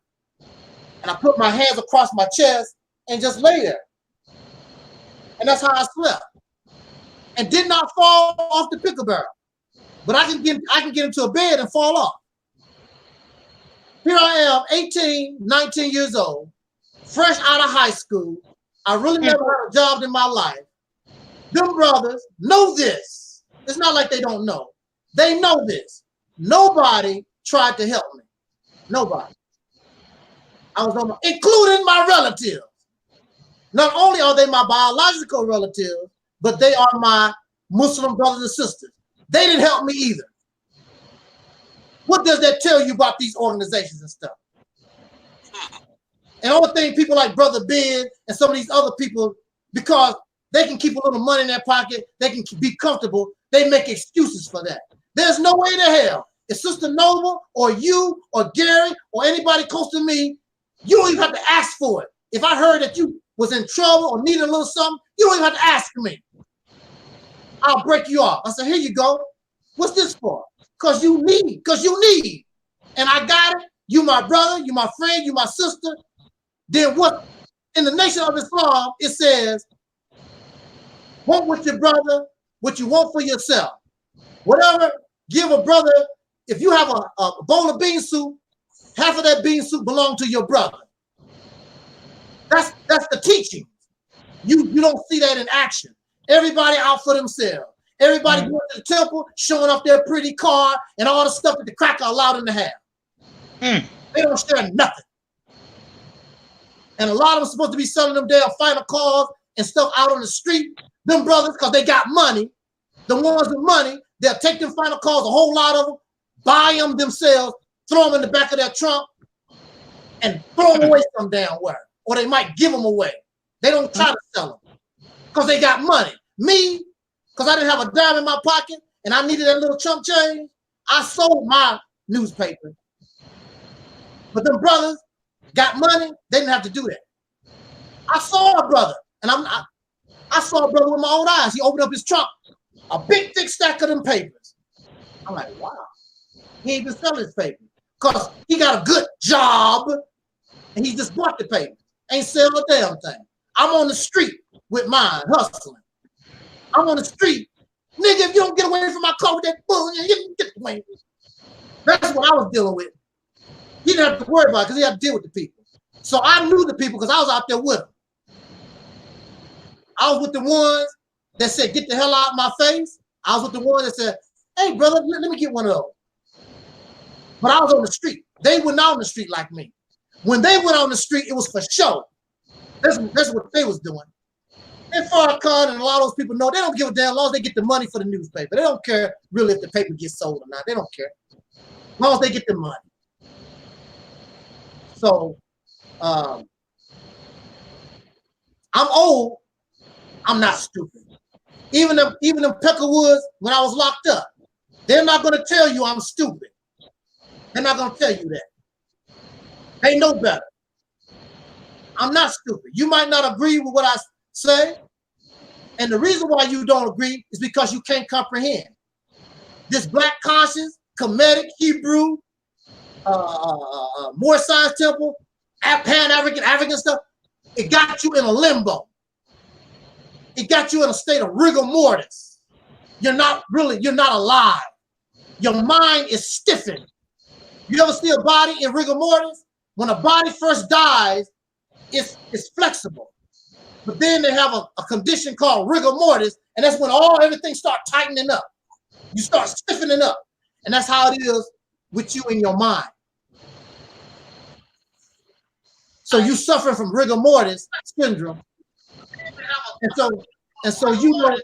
And I put my hands across my chest and just lay there. And that's how I slept. and did not fall off the pickle barrel. But I can get into a bed and fall off. Here I am, 18, 19 years old, fresh out of high school. I really never had a job in my life. Them brothers know this. It's not like they don't know. They know this. Nobody tried to help me. Nobody. I was on including my relatives. Not only are they my biological relatives, but they are my Muslim brothers and sisters. They didn't help me either. What does that tell you about these organizations and stuff? And all the thing people like Brother Ben and some of these other people, because they can keep a little money in their pocket, they can be comfortable, they make excuses for that. There's no way to hell. If Sister Noble or you or Gary or anybody close to me, you don't even have to ask for it. If I heard that you was in trouble or needed a little something, you don't even have to ask me. I'll break you off. I said, here you go. What's this for? Because you need. And I got it. You my brother, you my friend, you my sister. Then what? In the Nation of Islam, it says, want with your brother what you want for yourself. Whatever, give a brother, if you have a bowl of bean soup, half of that bean soup belongs to your brother. That's the teaching. You don't see that in action. Everybody out for themselves. Everybody going to the temple, showing off their pretty car and all the stuff that the cracker allowed them to have. They don't share nothing. And a lot of them supposed to be selling them damn final cars and stuff out on the street. Them brothers, because they got money, the ones with money, they'll take them final cars, a whole lot of them, buy them themselves, throw them in the back of their trunk, and throw them away some damn where. Or they might give them away. They don't try to sell them because they got money. Me, because I didn't have a dime in my pocket and I needed that little chump change, I sold my newspaper. But them brothers got money, they didn't have to do that. I saw a brother, and I saw a brother with my own eyes. He opened up his trunk, a big thick stack of them papers. I'm like, wow, he ain't been selling his papers because he got a good job and he just bought the papers. Ain't selling a damn thing. I'm on the street with mine, hustling. I'm on the street. Nigga, if you don't get away from my car with that bull, you get away. That's what I was dealing with. He didn't have to worry about it because he had to deal with the people. So I knew the people because I was out there with them. I was with the ones that said, get the hell out of my face. I was with the ones that said, hey, brother, let me get one of those. But I was on the street. They were not on the street like me. When they went on the street, it was for show. That's what they was doing. And Farrakhan and a lot of those people know they don't give a damn as long as they get the money for the newspaper. They don't care really if the paper gets sold or not. They don't care. As long as they get the money. So I'm old. I'm not stupid. Even them Peckerwoods, when I was locked up, they're not going to tell you I'm stupid. They're not going to tell you that. They know better. I'm not stupid. You might not agree with what I say. And the reason why you don't agree is because you can't comprehend. This black conscience, Kemetic, Hebrew, Moor Science Temple, Pan-African, African stuff, it got you in a limbo. It got you in a state of rigor mortis. You're not alive. Your mind is stiffened. You ever see a body in rigor mortis? When a body first dies, it's flexible. But then they have a condition called rigor mortis, and that's when everything starts tightening up. You start stiffening up. And that's how it is with you in your mind. So you suffer from rigor mortis syndrome. And so you know,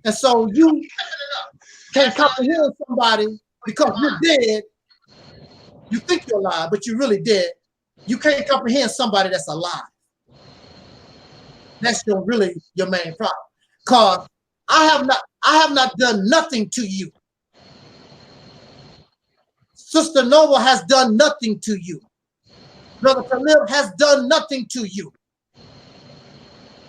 and so you can't comprehend somebody because you're dead. You think you're alive, but you're really dead. You can't comprehend somebody that's alive. That's really your main problem. Because I have not done nothing to you. Sister Noble has done nothing to you. Brother Khalil has done nothing to you.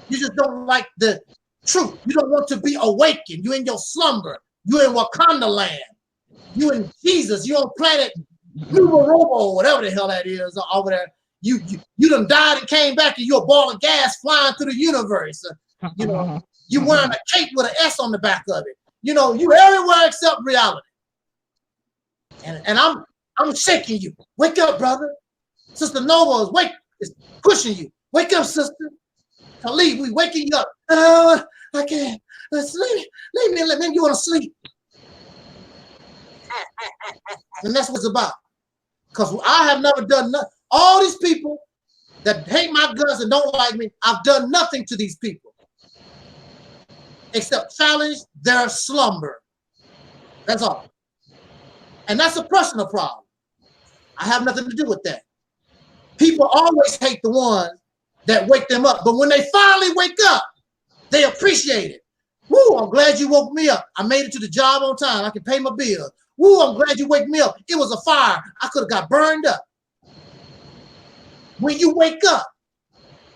You just don't like the truth. You don't want to be awakened. You in your slumber. You in Wakanda land. You in Jesus. You on planet Nuba-Robo, whatever the hell that is over there. You done died and came back and you're a ball of gas flying through the universe. You know, you wearing a cape with an S on the back of it. You know, you everywhere except reality. And I'm shaking you. Wake up, brother. Sister Nova is pushing you. Wake up, sister. Taalik, we waking you up. I can't. Sleep. Leave me. Let me. You want to sleep? And that's what it's about. Because I have never done nothing. All these people that hate my guts and don't like me, I've done nothing to these people except challenge their slumber. That's all. And that's a personal problem. I have nothing to do with that. People always hate the ones that wake them up. But when they finally wake up, they appreciate it. Woo, I'm glad you woke me up. I made it to the job on time. I can pay my bills. Woo, I'm glad you wake me up. It was a fire. I could have got burned up. When you wake up,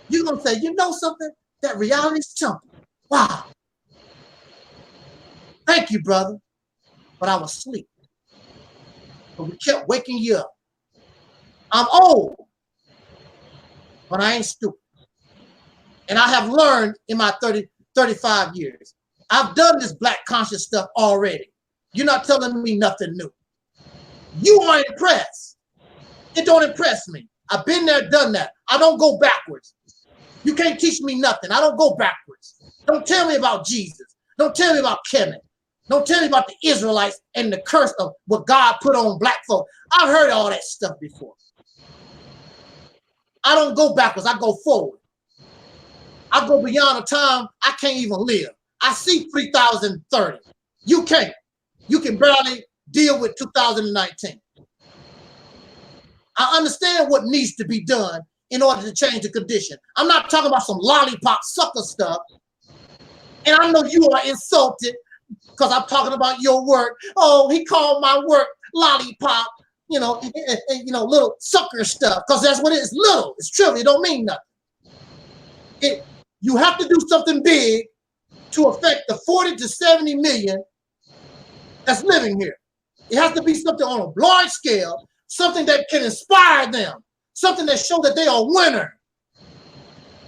you're going to say, you know something? That reality's temple. Wow. Thank you, brother. But I was asleep. But we kept waking you up. I'm old, but I ain't stupid. And I have learned in my 35 years. I've done this black conscious stuff already. You're not telling me nothing new. You aren't impressed. It don't impress me. I've been there, done that. I don't go backwards. You can't teach me nothing. I don't go backwards. Don't tell me about Jesus. Don't tell me about Kevin. Don't tell me about the Israelites and the curse of what God put on black folk. I've heard all that stuff before. I don't go backwards. I go forward. I go beyond a time I can't even live. I see 3030. You can't. You can barely deal with 2019. I understand what needs to be done in order to change the condition. I'm not talking about some lollipop sucker stuff. And I know you are insulted because I'm talking about your work. Oh, he called my work lollipop, you know, little sucker stuff, because that's what it is. Little. It's trivial. It don't mean nothing. You have to do something big to affect the 40 to 70 million that's living here. It has to be something on a large scale, something that can inspire them, something that shows that they are a winner,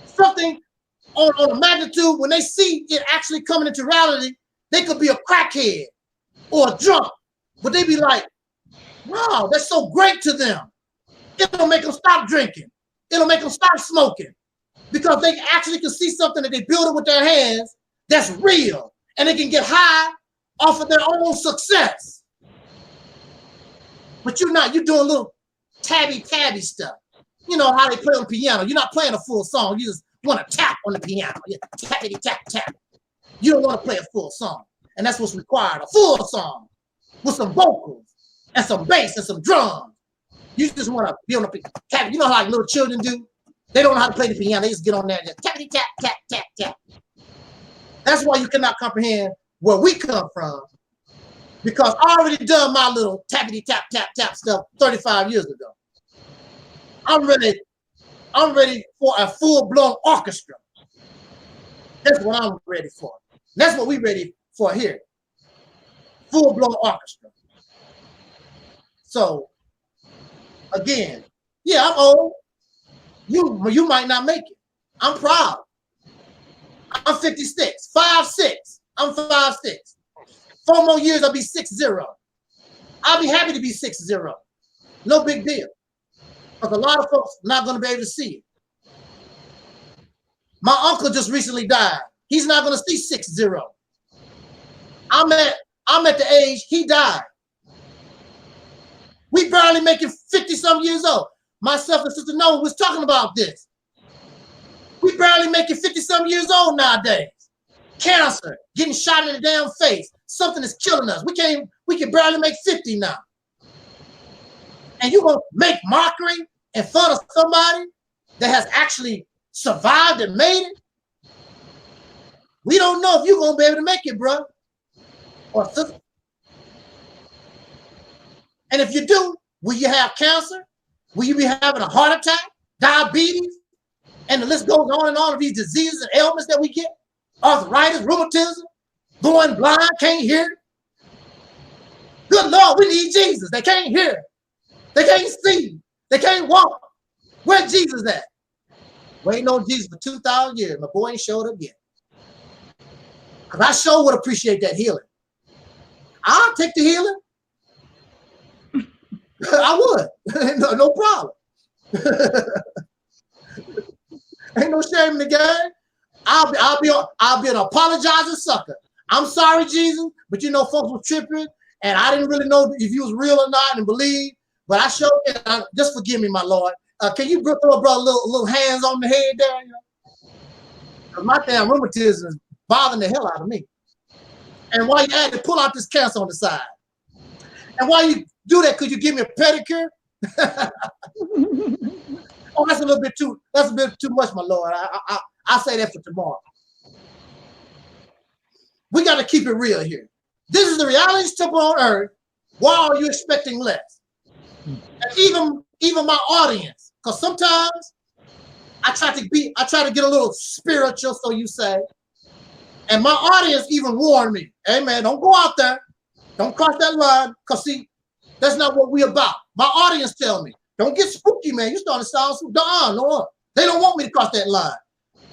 something on a magnitude when they see it actually coming into reality. They could be a crackhead or a drunk, but they be like, wow, that's so great to them. It'll make them stop drinking. It'll make them stop smoking because they actually can see something that they build it with their hands that's real, and they can get high off of their own success. But you're not, you're doing little tabby stuff. You know how they play on the piano. You're not playing a full song. You just want to tap on the piano. Yeah, tappity tap tap. You don't want to play a full song. And that's what's required, a full song with some vocals and some bass and some drums. You just want to be on the tap. You know how like little children do? They don't know how to play the piano. They just get on there and just tappity tap tap tap tap. That's why you cannot comprehend where we come from, because I already done my little tappity tap tap tap stuff 35 years ago. I'm ready for a full-blown orchestra. That's what I'm ready for. That's what we ready for here. Full-blown orchestra. So, again, yeah, I'm old. You might not make it. I'm proud. I'm 56, 5'6". I'm 5'6". 4 more years, I'll be 6'0". I'll be happy to be 6'0". No big deal. Because a lot of folks not going to be able to see it. My uncle just recently died. He's not going to see 6'0". I'm at the age he died. We barely making 50-some years old. Myself and Sister Noah was talking about this. We barely making 50-some years old nowadays. Cancer, getting shot in the damn face. Something is killing us. We can barely make 50 now. And you're gonna make mockery in front of somebody that has actually survived and made it? We don't know if you're gonna be able to make it, bro. Or sister. And if you do, will you have cancer? Will you be having a heart attack, diabetes? And the list goes on and on of these diseases and ailments that we get. Arthritis, rheumatism, going blind, can't hear. Good Lord, we need Jesus. They can't hear. They can't see. They can't walk. Where's Jesus at? Waiting on Jesus for 2,000 years. My boy ain't showed up yet. Because I sure would appreciate that healing. I'll take the healing. I would. No problem. Ain't no shame in the game. I'll be an apologizing sucker. I'm sorry, Jesus, but you know, folks were tripping, and I didn't really know if you was real or not and believe. But I showed it. Just forgive me, my Lord. Can you throw a brother little hands on the head there? You know? Cause my damn rheumatism is bothering the hell out of me. And while you at it, pull out this cancer on the side. And while you do that, could you give me a pedicure? Oh, that's a bit too much, my Lord. I'll say that for tomorrow. We got to keep it real here. This is the reality temple on earth. Why are you expecting less? And even my audience, because sometimes I try to get a little spiritual, so you say. And my audience even warned me, hey man, don't go out there. Don't cross that line. Because see, that's not what we about. My audience tell me, don't get spooky, man. You starting to sound so no. They don't want me to cross that line.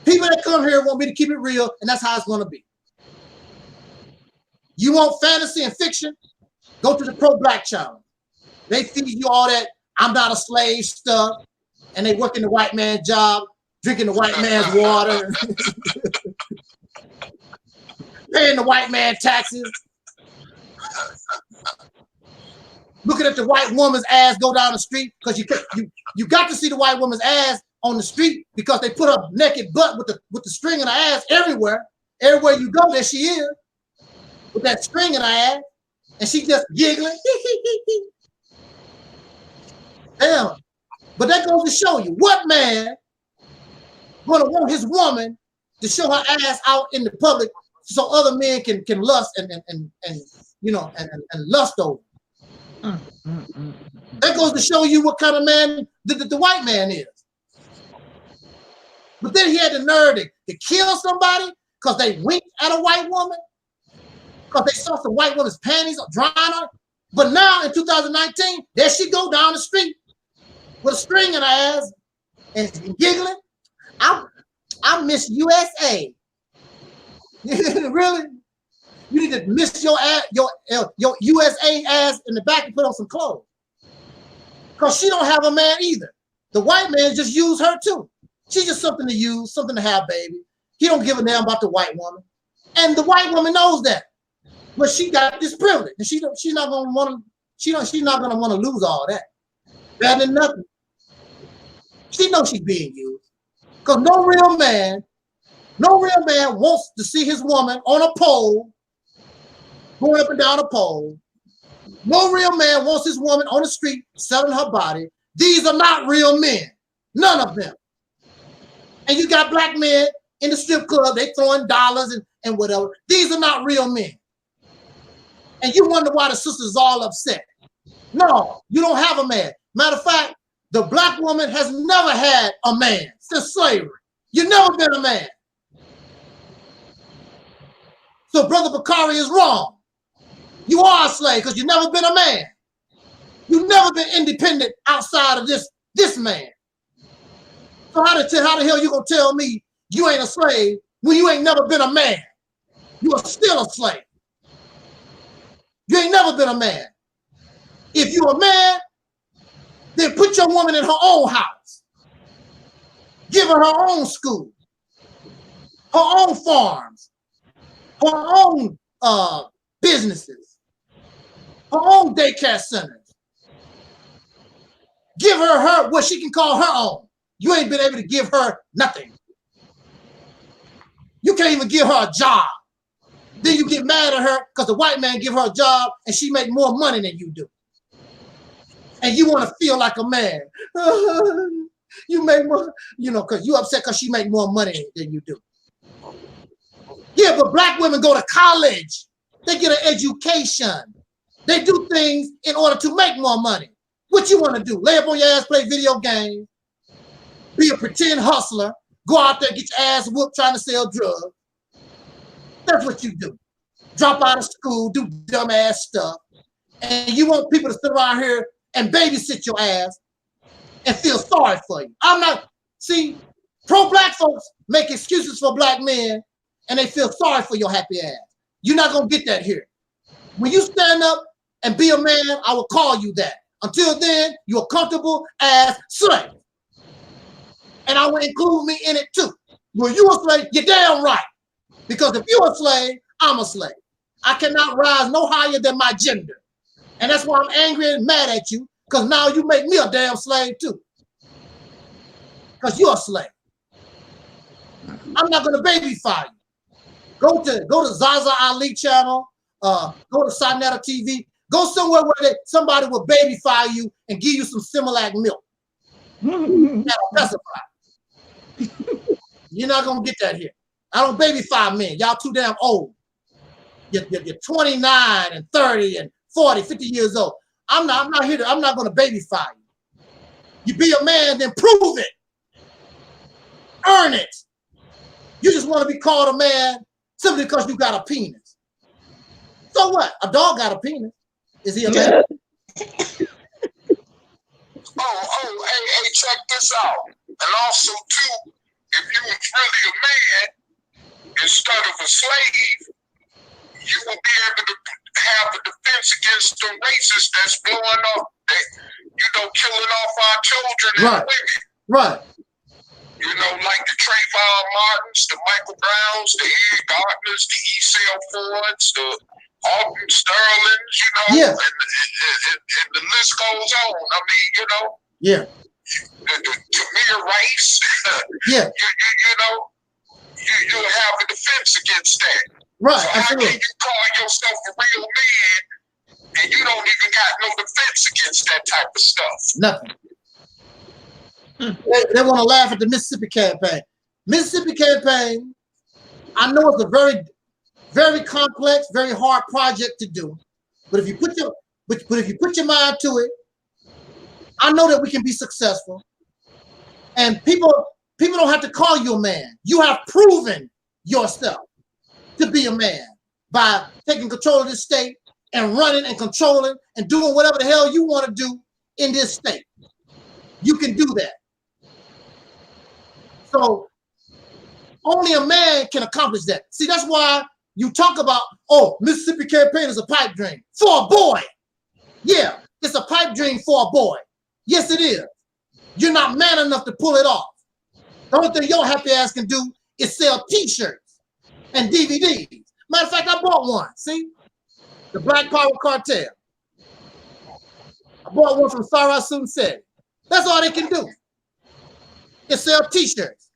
People that come here want me to keep it real, and that's how it's going to be. You want fantasy and fiction? Go to the Pro-Black channel. They feed you all that I'm not a slave stuff, and they working the white man's job, drinking the white man's water, paying the white man taxes, looking at the white woman's ass go down the street, because you got to see the white woman's ass on the street because they put her naked butt with the string in her ass everywhere. Everywhere you go, there she is with that string in her ass, and she just giggling. Damn. But that goes to show you, what man gonna want his woman to show her ass out in the public so other men can lust and you know and lust over? That goes to show you what kind of man the white man is. But then he had the nerve to kill somebody because they winked at a white woman, because they saw some white woman's panties drying on her. But now in 2019, there she go down the street with a string in her ass and giggling. I miss USA. Really? You need to miss your ass, your USA ass in the back and put on some clothes. Because she don't have a man either. The white man just use her too. She's just something to use, something to have, baby. He don't give a damn about the white woman. And the white woman knows that. But she got this privilege. And she's not gonna want to lose all that. Better than nothing. She knows she's being used. Because no real man wants to see his woman on a pole, going up and down a pole. No real man wants his woman on the street selling her body. These are not real men. None of them. And you got black men in the strip club, they throwing dollars and whatever. These are not real men. And you wonder why the sisters are all upset. No, you don't have a man. Matter of fact, the black woman has never had a man since slavery. You've never been a man. So Brother Bakari is wrong. You are a slave because you've never been a man. You've never been independent outside of this man. So how the hell you gonna tell me you ain't a slave when you ain't never been a man? You are still a slave. You ain't never been a man. If you're a man, then put your woman in her own house. Give her her own school, her own farms, her own businesses, her own daycare centers. Give her what she can call her own. You ain't been able to give her nothing. You can't even give her a job. Then you get mad at her because the white man give her a job and she make more money than you do. And you want to feel like a man. You make more, you know, because you upset because she make more money than you do. Yeah, but black women go to college. They get an education. They do things in order to make more money. What you want to do? Lay up on your ass, play video games, be a pretend hustler, go out there, get your ass whooped trying to sell drugs. That's what you do. Drop out of school, do dumb ass stuff. And you want people to sit around here and babysit your ass and feel sorry for you. See, pro-black folks make excuses for black men and they feel sorry for your happy ass. You're not gonna get that here. When you stand up and be a man, I will call you that. Until then, you're a comfortable ass slave. And I will include me in it too. When you a slave, you're damn right. Because if you're a slave, I'm a slave. I cannot rise no higher than my gender. And that's why I'm angry and mad at you, because now you make me a damn slave too. Because you're a slave. I'm not gonna babyfy you. Go to Zaza Ali channel, go to Sinetta TV, go somewhere where somebody will babyfy you and give you some Similac milk. That'll specify. You're not gonna get that here. I don't babyfy men. Y'all too damn old. You're 29 and 30 and 40, 50 years old. I'm not gonna babyfy you. You be a man, then prove it. Earn it. You just want to be called a man simply because you got a penis. So what? A dog got a penis. Is he a man? Hey, check this out. And also, too, if you was really a man instead of a slave, you will be able to have a defense against the racists that's blowing up, killing off our children and women. Right. You know, like the Trayvon Martins, the Michael Browns, the Ed Gardners, the E.C.L. Fords, the Alton Sterlings, and the list goes on. I mean, the Tamir Rice, you'll have a defense against that. Right, so absolutely. How can you call yourself a real man and you don't even got no defense against that type of stuff? Nothing. They want to laugh at the Mississippi campaign. Mississippi campaign, I know it's a very, very complex, very hard project to do. But if you put your mind to it, I know that we can be successful. And people don't have to call you a man. You have proven yourself to be a man by taking control of this state and running and controlling and doing whatever the hell you want to do in this state. You can do that. So only a man can accomplish that. See, that's why you talk about, Mississippi campaign is a pipe dream for a boy. Yeah, it's a pipe dream for a boy. Yes, it is. You're not man enough to pull it off. The only thing your happy ass can do is sell t-shirts and DVDs. Matter of fact, I bought one. See? The Black Power Cartel. I bought one from Sarasota City. That's all they can do. Is sell t-shirts,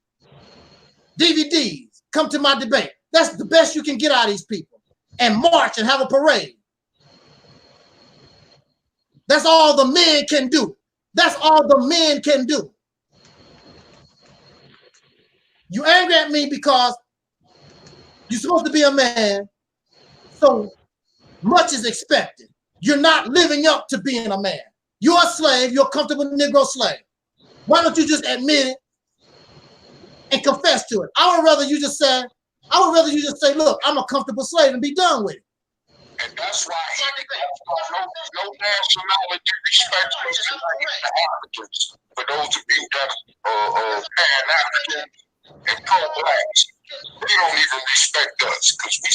DVDs, come to my debate. That's the best you can get out of these people. And march and have a parade. That's all the men can do. That's all the men can do. You angry at me because you're supposed to be a man, so much is expected. You're not living up to being a man. You're a slave, you're a comfortable Negro slave. Why don't you just admit it and confess to it? I would rather you just say, look, I'm a comfortable slave and be done with it. And that's why no nationality respects the Africans. For those of you that are Pan-African and pro-blacks, they don't even respect us because we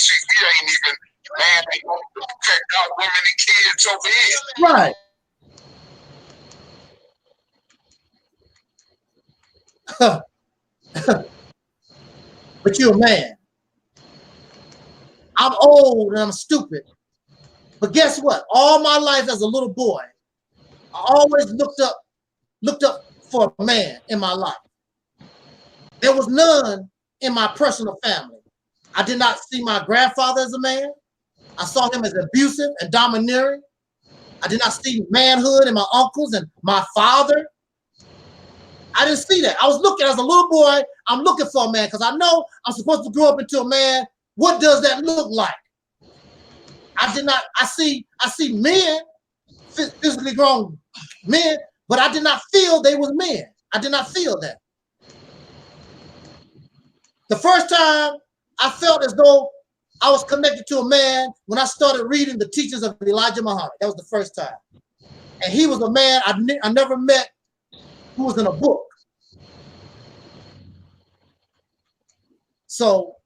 ain't even manning to protect our women and kids over here. Right. But you're a man. I'm old and I'm stupid. But guess what? All my life as a little boy, I always looked up for a man in my life. There was none in my personal family. I did not see my grandfather as a man. I saw him as abusive and domineering. I did not see manhood in my uncles and my father. I didn't see that. I was looking as a little boy, I'm looking for a man because I know I'm supposed to grow up into a man. What does that look like? I see men, physically grown men, but I did not feel they was men. I did not feel that. The first time I felt as though I was connected to a man when I started reading the teachings of Elijah Muhammad. That was the first time. And he was a man I never met who was in a book. So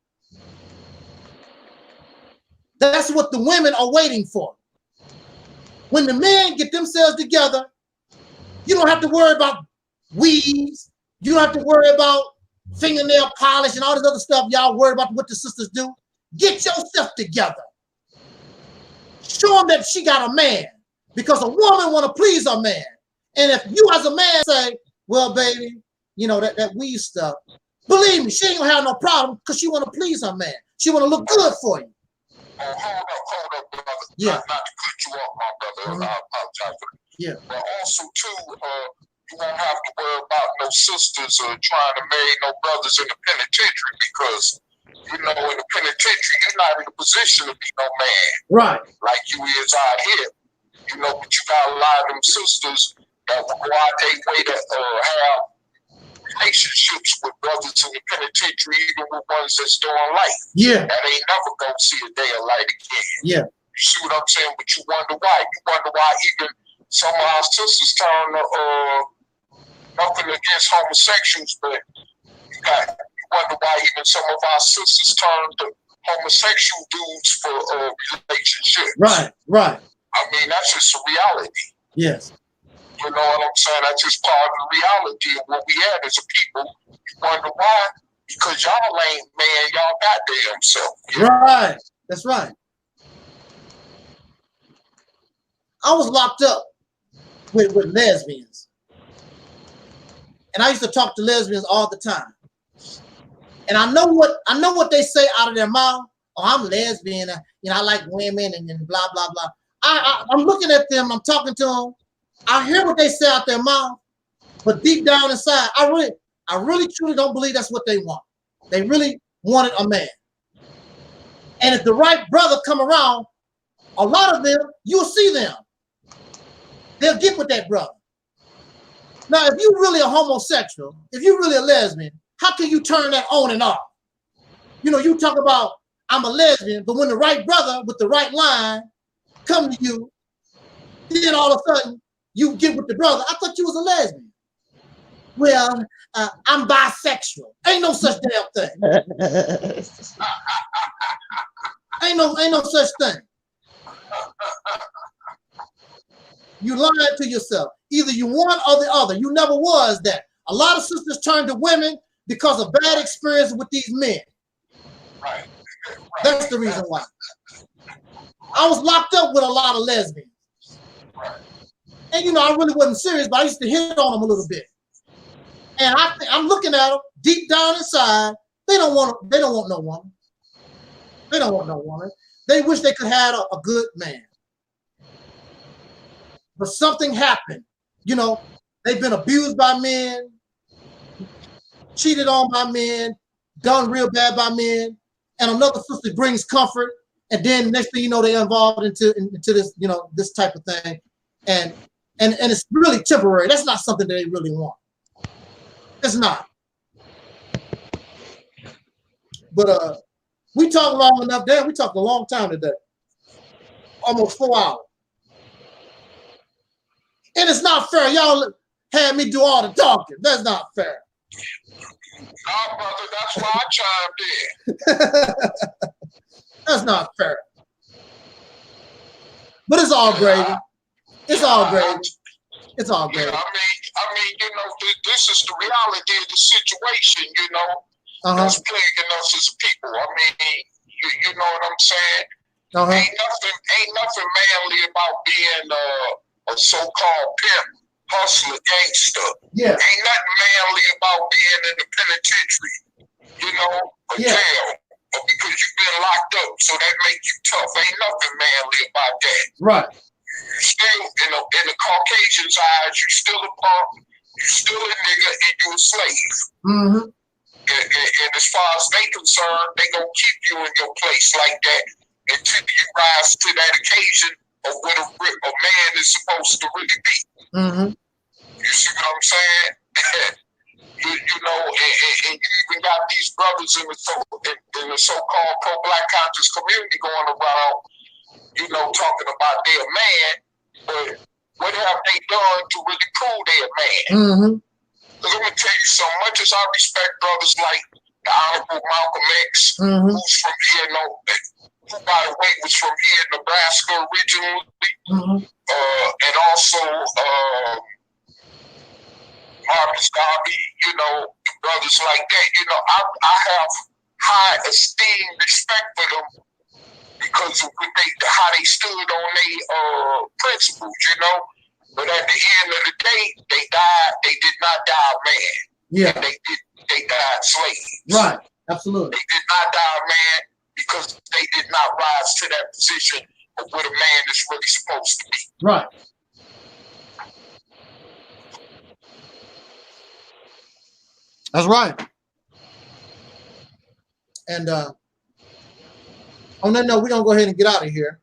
That's what the women are waiting for. When the men get themselves together, you don't have to worry about weaves. You don't have to worry about fingernail polish and all this other stuff y'all worry about what the sisters do. Get yourself together. Show them that she got a man, because a woman want to please a man. And if you as a man say, well, baby, you know, that weave stuff, believe me, she ain't gonna have no problem because she want to please her man. She want to look good for you. Oh, hold up, brother. Yeah. Not to cut you off, my brother. I apologize for that. Yeah. But also, too, you won't have to worry about no sisters trying to marry no brothers in the penitentiary, because, you know, in the penitentiary, you're not in a position to be no man. Right. Like you is out here. You know, but you got a lot of them sisters that will go out their way to have relationships with brothers in the penitentiary, even with ones that's doing life. Yeah. That ain't never gonna see a day of light again. Yeah. You see what I'm saying? But you wonder why. You wonder why even some of our sisters turn nothing against homosexuals, but you wonder why even some of our sisters turn to homosexual dudes for relationships. Right, right. I mean, that's just a reality. Yes. You know what I'm saying? That's just part of the reality of what we have as a people. You wonder why? Because y'all ain't man, y'all goddamn self. Right. That's right. I was locked up with lesbians. And I used to talk to lesbians all the time. And I know what they say out of their mouth. Oh, I'm lesbian. You know, I like women and blah, blah, blah. I'm looking at them. I'm talking to them. I hear what they say out their mouth, but deep down inside, I really truly don't believe that's what they want. They really wanted a man. And if the right brother come around, a lot of them, you'll see them. They'll get with that brother. Now, if you're really a homosexual, if you're really a lesbian, how can you turn that on and off? You know, you talk about, I'm a lesbian, but when the right brother with the right line come to you, then all of a sudden, you get with the brother. I thought you was a lesbian. Well, I'm bisexual. Ain't no such damn thing. ain't no such thing. You lying to yourself. Either you one or the other. You never was that. A lot of sisters turn to women because of bad experience with these men. Right. That's the reason why. I was locked up with a lot of lesbians. Right. And you know, I really wasn't serious, but I used to hit on them a little bit. And I'm looking at them deep down inside. They don't want no woman. They don't want no woman. They wish they could have a good man. But something happened. You know, they've been abused by men, cheated on by men, done real bad by men, and another sister brings comfort, and then next thing you know, they're involved into this, you know, this type of thing. And it's really temporary. That's not something that they really want. It's not. But we talked long enough. Damn, we talked a long time today. Almost 4 hours. And it's not fair. Y'all had me do all the talking. That's not fair. No, brother, that's why I chimed in. That's not fair. But it's all gravy. It's all gravy. It's all gravy. Yeah, I mean, you know, this is the reality of the situation, you know, that's plaguing us as people. I mean, you know what I'm saying? Ain't nothing manly about being a so-called pimp, hustler, gangster. Yeah. Ain't nothing manly about being in the penitentiary, you know, or jail, or because you've been locked up, so that make you tough. Ain't nothing manly about that. Right. You still, in the Caucasians' eyes, you still a punk, you still a nigga, and you a slave. Mm-hmm. And as far as they concerned, they gonna keep you in your place like that until you rise to that occasion of what a man is supposed to really be. Mm-hmm. You see what I'm saying? you know, and you even got these brothers in the so-called pro-black conscious community going around, you know, talking about they're a man, but what have they done to really prove they're a man? Mm-hmm. Let me tell you so much as I respect brothers like the Honorable Malcolm X, who's from here, who by the way was from here in Nebraska originally, and also Marcus Garvey, you know, brothers like that. You know, I have high esteem, respect for them because of what how they stood on their principles, you know. But at the end of the day, they died. They did not die man. Yeah. They died slaves. Right. Absolutely. They did not die man because they did not rise to that position of what a man is really supposed to be. Right. That's right. And on that note, we're gonna go ahead and get out of here.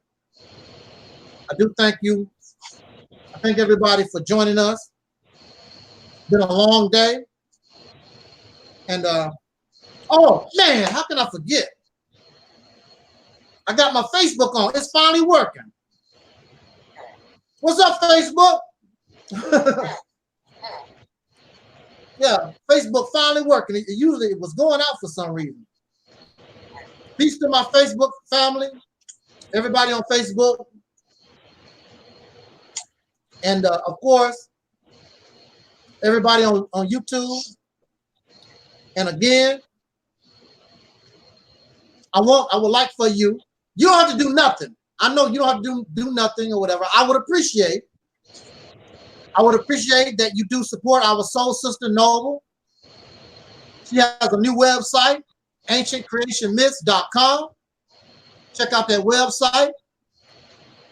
I do thank you. I thank everybody for joining us. It's been a long day. And oh man, how can I forget? I got my Facebook on. It's finally working. What's up, Facebook? Yeah, Facebook finally working. Usually it was going out for some reason. Peace to my Facebook family, everybody on Facebook. And of course, everybody on YouTube. And again, I would like for you, you don't have to do nothing. I know you don't have to do nothing or whatever. I would appreciate that you do support our soul sister Noble. She has a new website, ancientcreationmyths.com. Check out that website.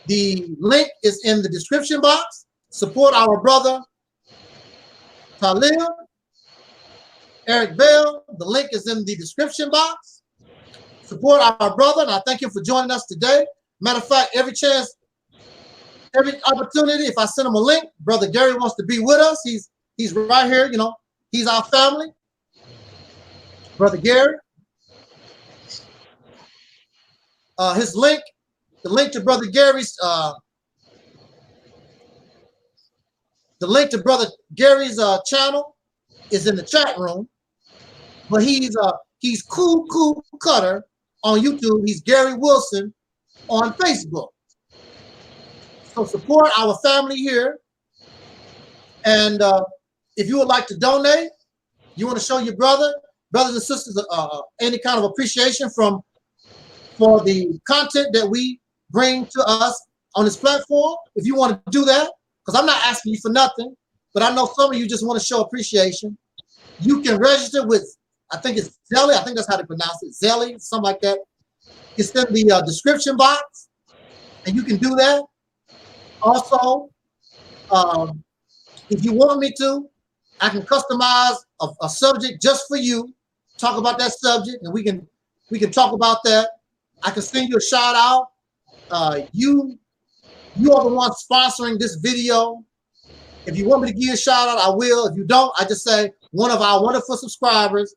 The link is in the description box. Support our brother Taalik, Eric Bell. The link is in the description box. Support our brother, and I thank you for joining us today. Matter of fact, every opportunity, if I send him a link, Brother Gary wants to be with us. He's right here, you know, he's our family. Brother Gary. His link, the link to Brother Gary's channel is in the chat room. But he's Cool Cutter on YouTube. He's Gary Wilson on Facebook. So support our family here. And if you would like to donate, you want to show your brothers and sisters any kind of appreciation for the content that we bring to us on this platform, if you want to do that, because I'm not asking you for nothing, but I know some of you just want to show appreciation. You can register with, I think it's Zelly, I think that's how they pronounce it, Zelly, something like that. It's in the description box, and you can do that. Also, if you want me to, I can customize a subject just for you, talk about that subject, and we can talk about that. I can send you a shout out. You are the one sponsoring this video. If you want me to give you a shout out, I will. If you don't, I just say one of our wonderful subscribers.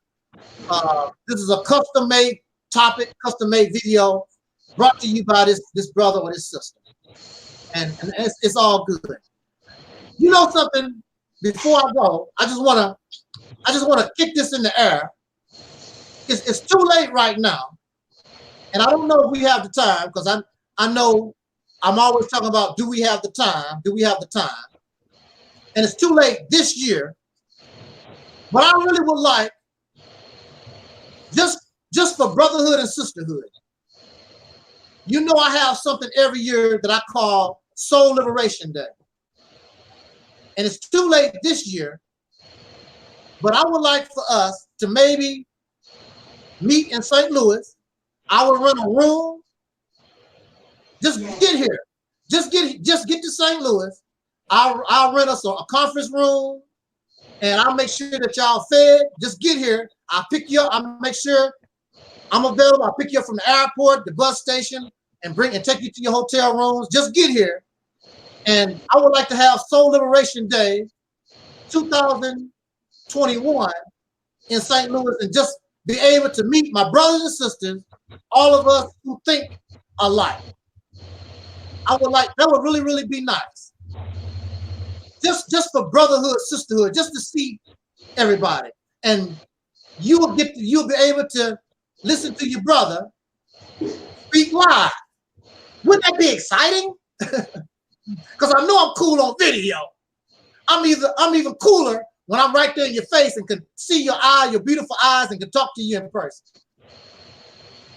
This is a custom-made topic, custom-made video brought to you by this brother or this sister. And it's all good. You know something? Before I go, I just wanna kick this in the air. It's too late right now, and I don't know if we have the time, because I know I'm always talking about, do we have the time? Do we have the time? And it's too late this year, but I really would like, just for brotherhood and sisterhood. You know, I have something every year that I call Soul Liberation Day. And it's too late this year, but I would like for us to maybe meet in St. Louis. I will run a room. Just get here. Just get to St. Louis. I'll rent us a conference room, and I'll make sure that y'all fed. Just get here. I'll pick you up. I'll make sure I'm available. I'll pick you up from the airport, the bus station, and take you to your hotel rooms. Just get here. And I would like to have Soul Liberation Day 2021 in St. Louis, and just be able to meet my brothers and sisters, all of us who think alike. I would like, that would really, really be nice. Just for brotherhood, sisterhood, just to see everybody. And you'll be able to listen to your brother speak live. Wouldn't that be exciting? Because I know I'm cool on video. I'm even cooler when I'm right there in your face and can see your eye, your beautiful eyes, and can talk to you in person.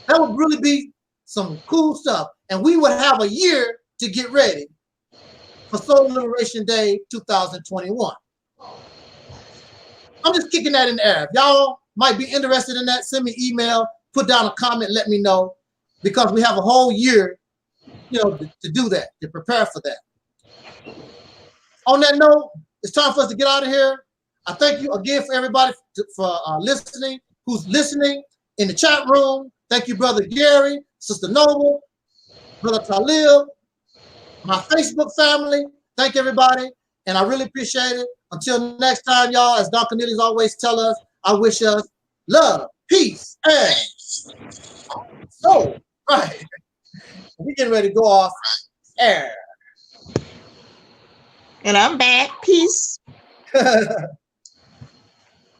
That would really be some cool stuff. And we would have a year to get ready for Soul Liberation Day 2021. I'm just kicking that in the air. If y'all might be interested in that, send me an email, put down a comment, let me know, because we have a whole year, to do that, to prepare for that. On that note, it's time for us to get out of here. I thank you again for everybody for listening, who's listening in the chat room. Thank you, Brother Gary, Sister Noble, Brother Taalik, my Facebook family. Thank everybody, and I really appreciate it. Until next time, y'all, as Don Cornelius always tell us, I wish us love, peace, and soul. Right. We're getting ready to go off air. And I'm back. Peace.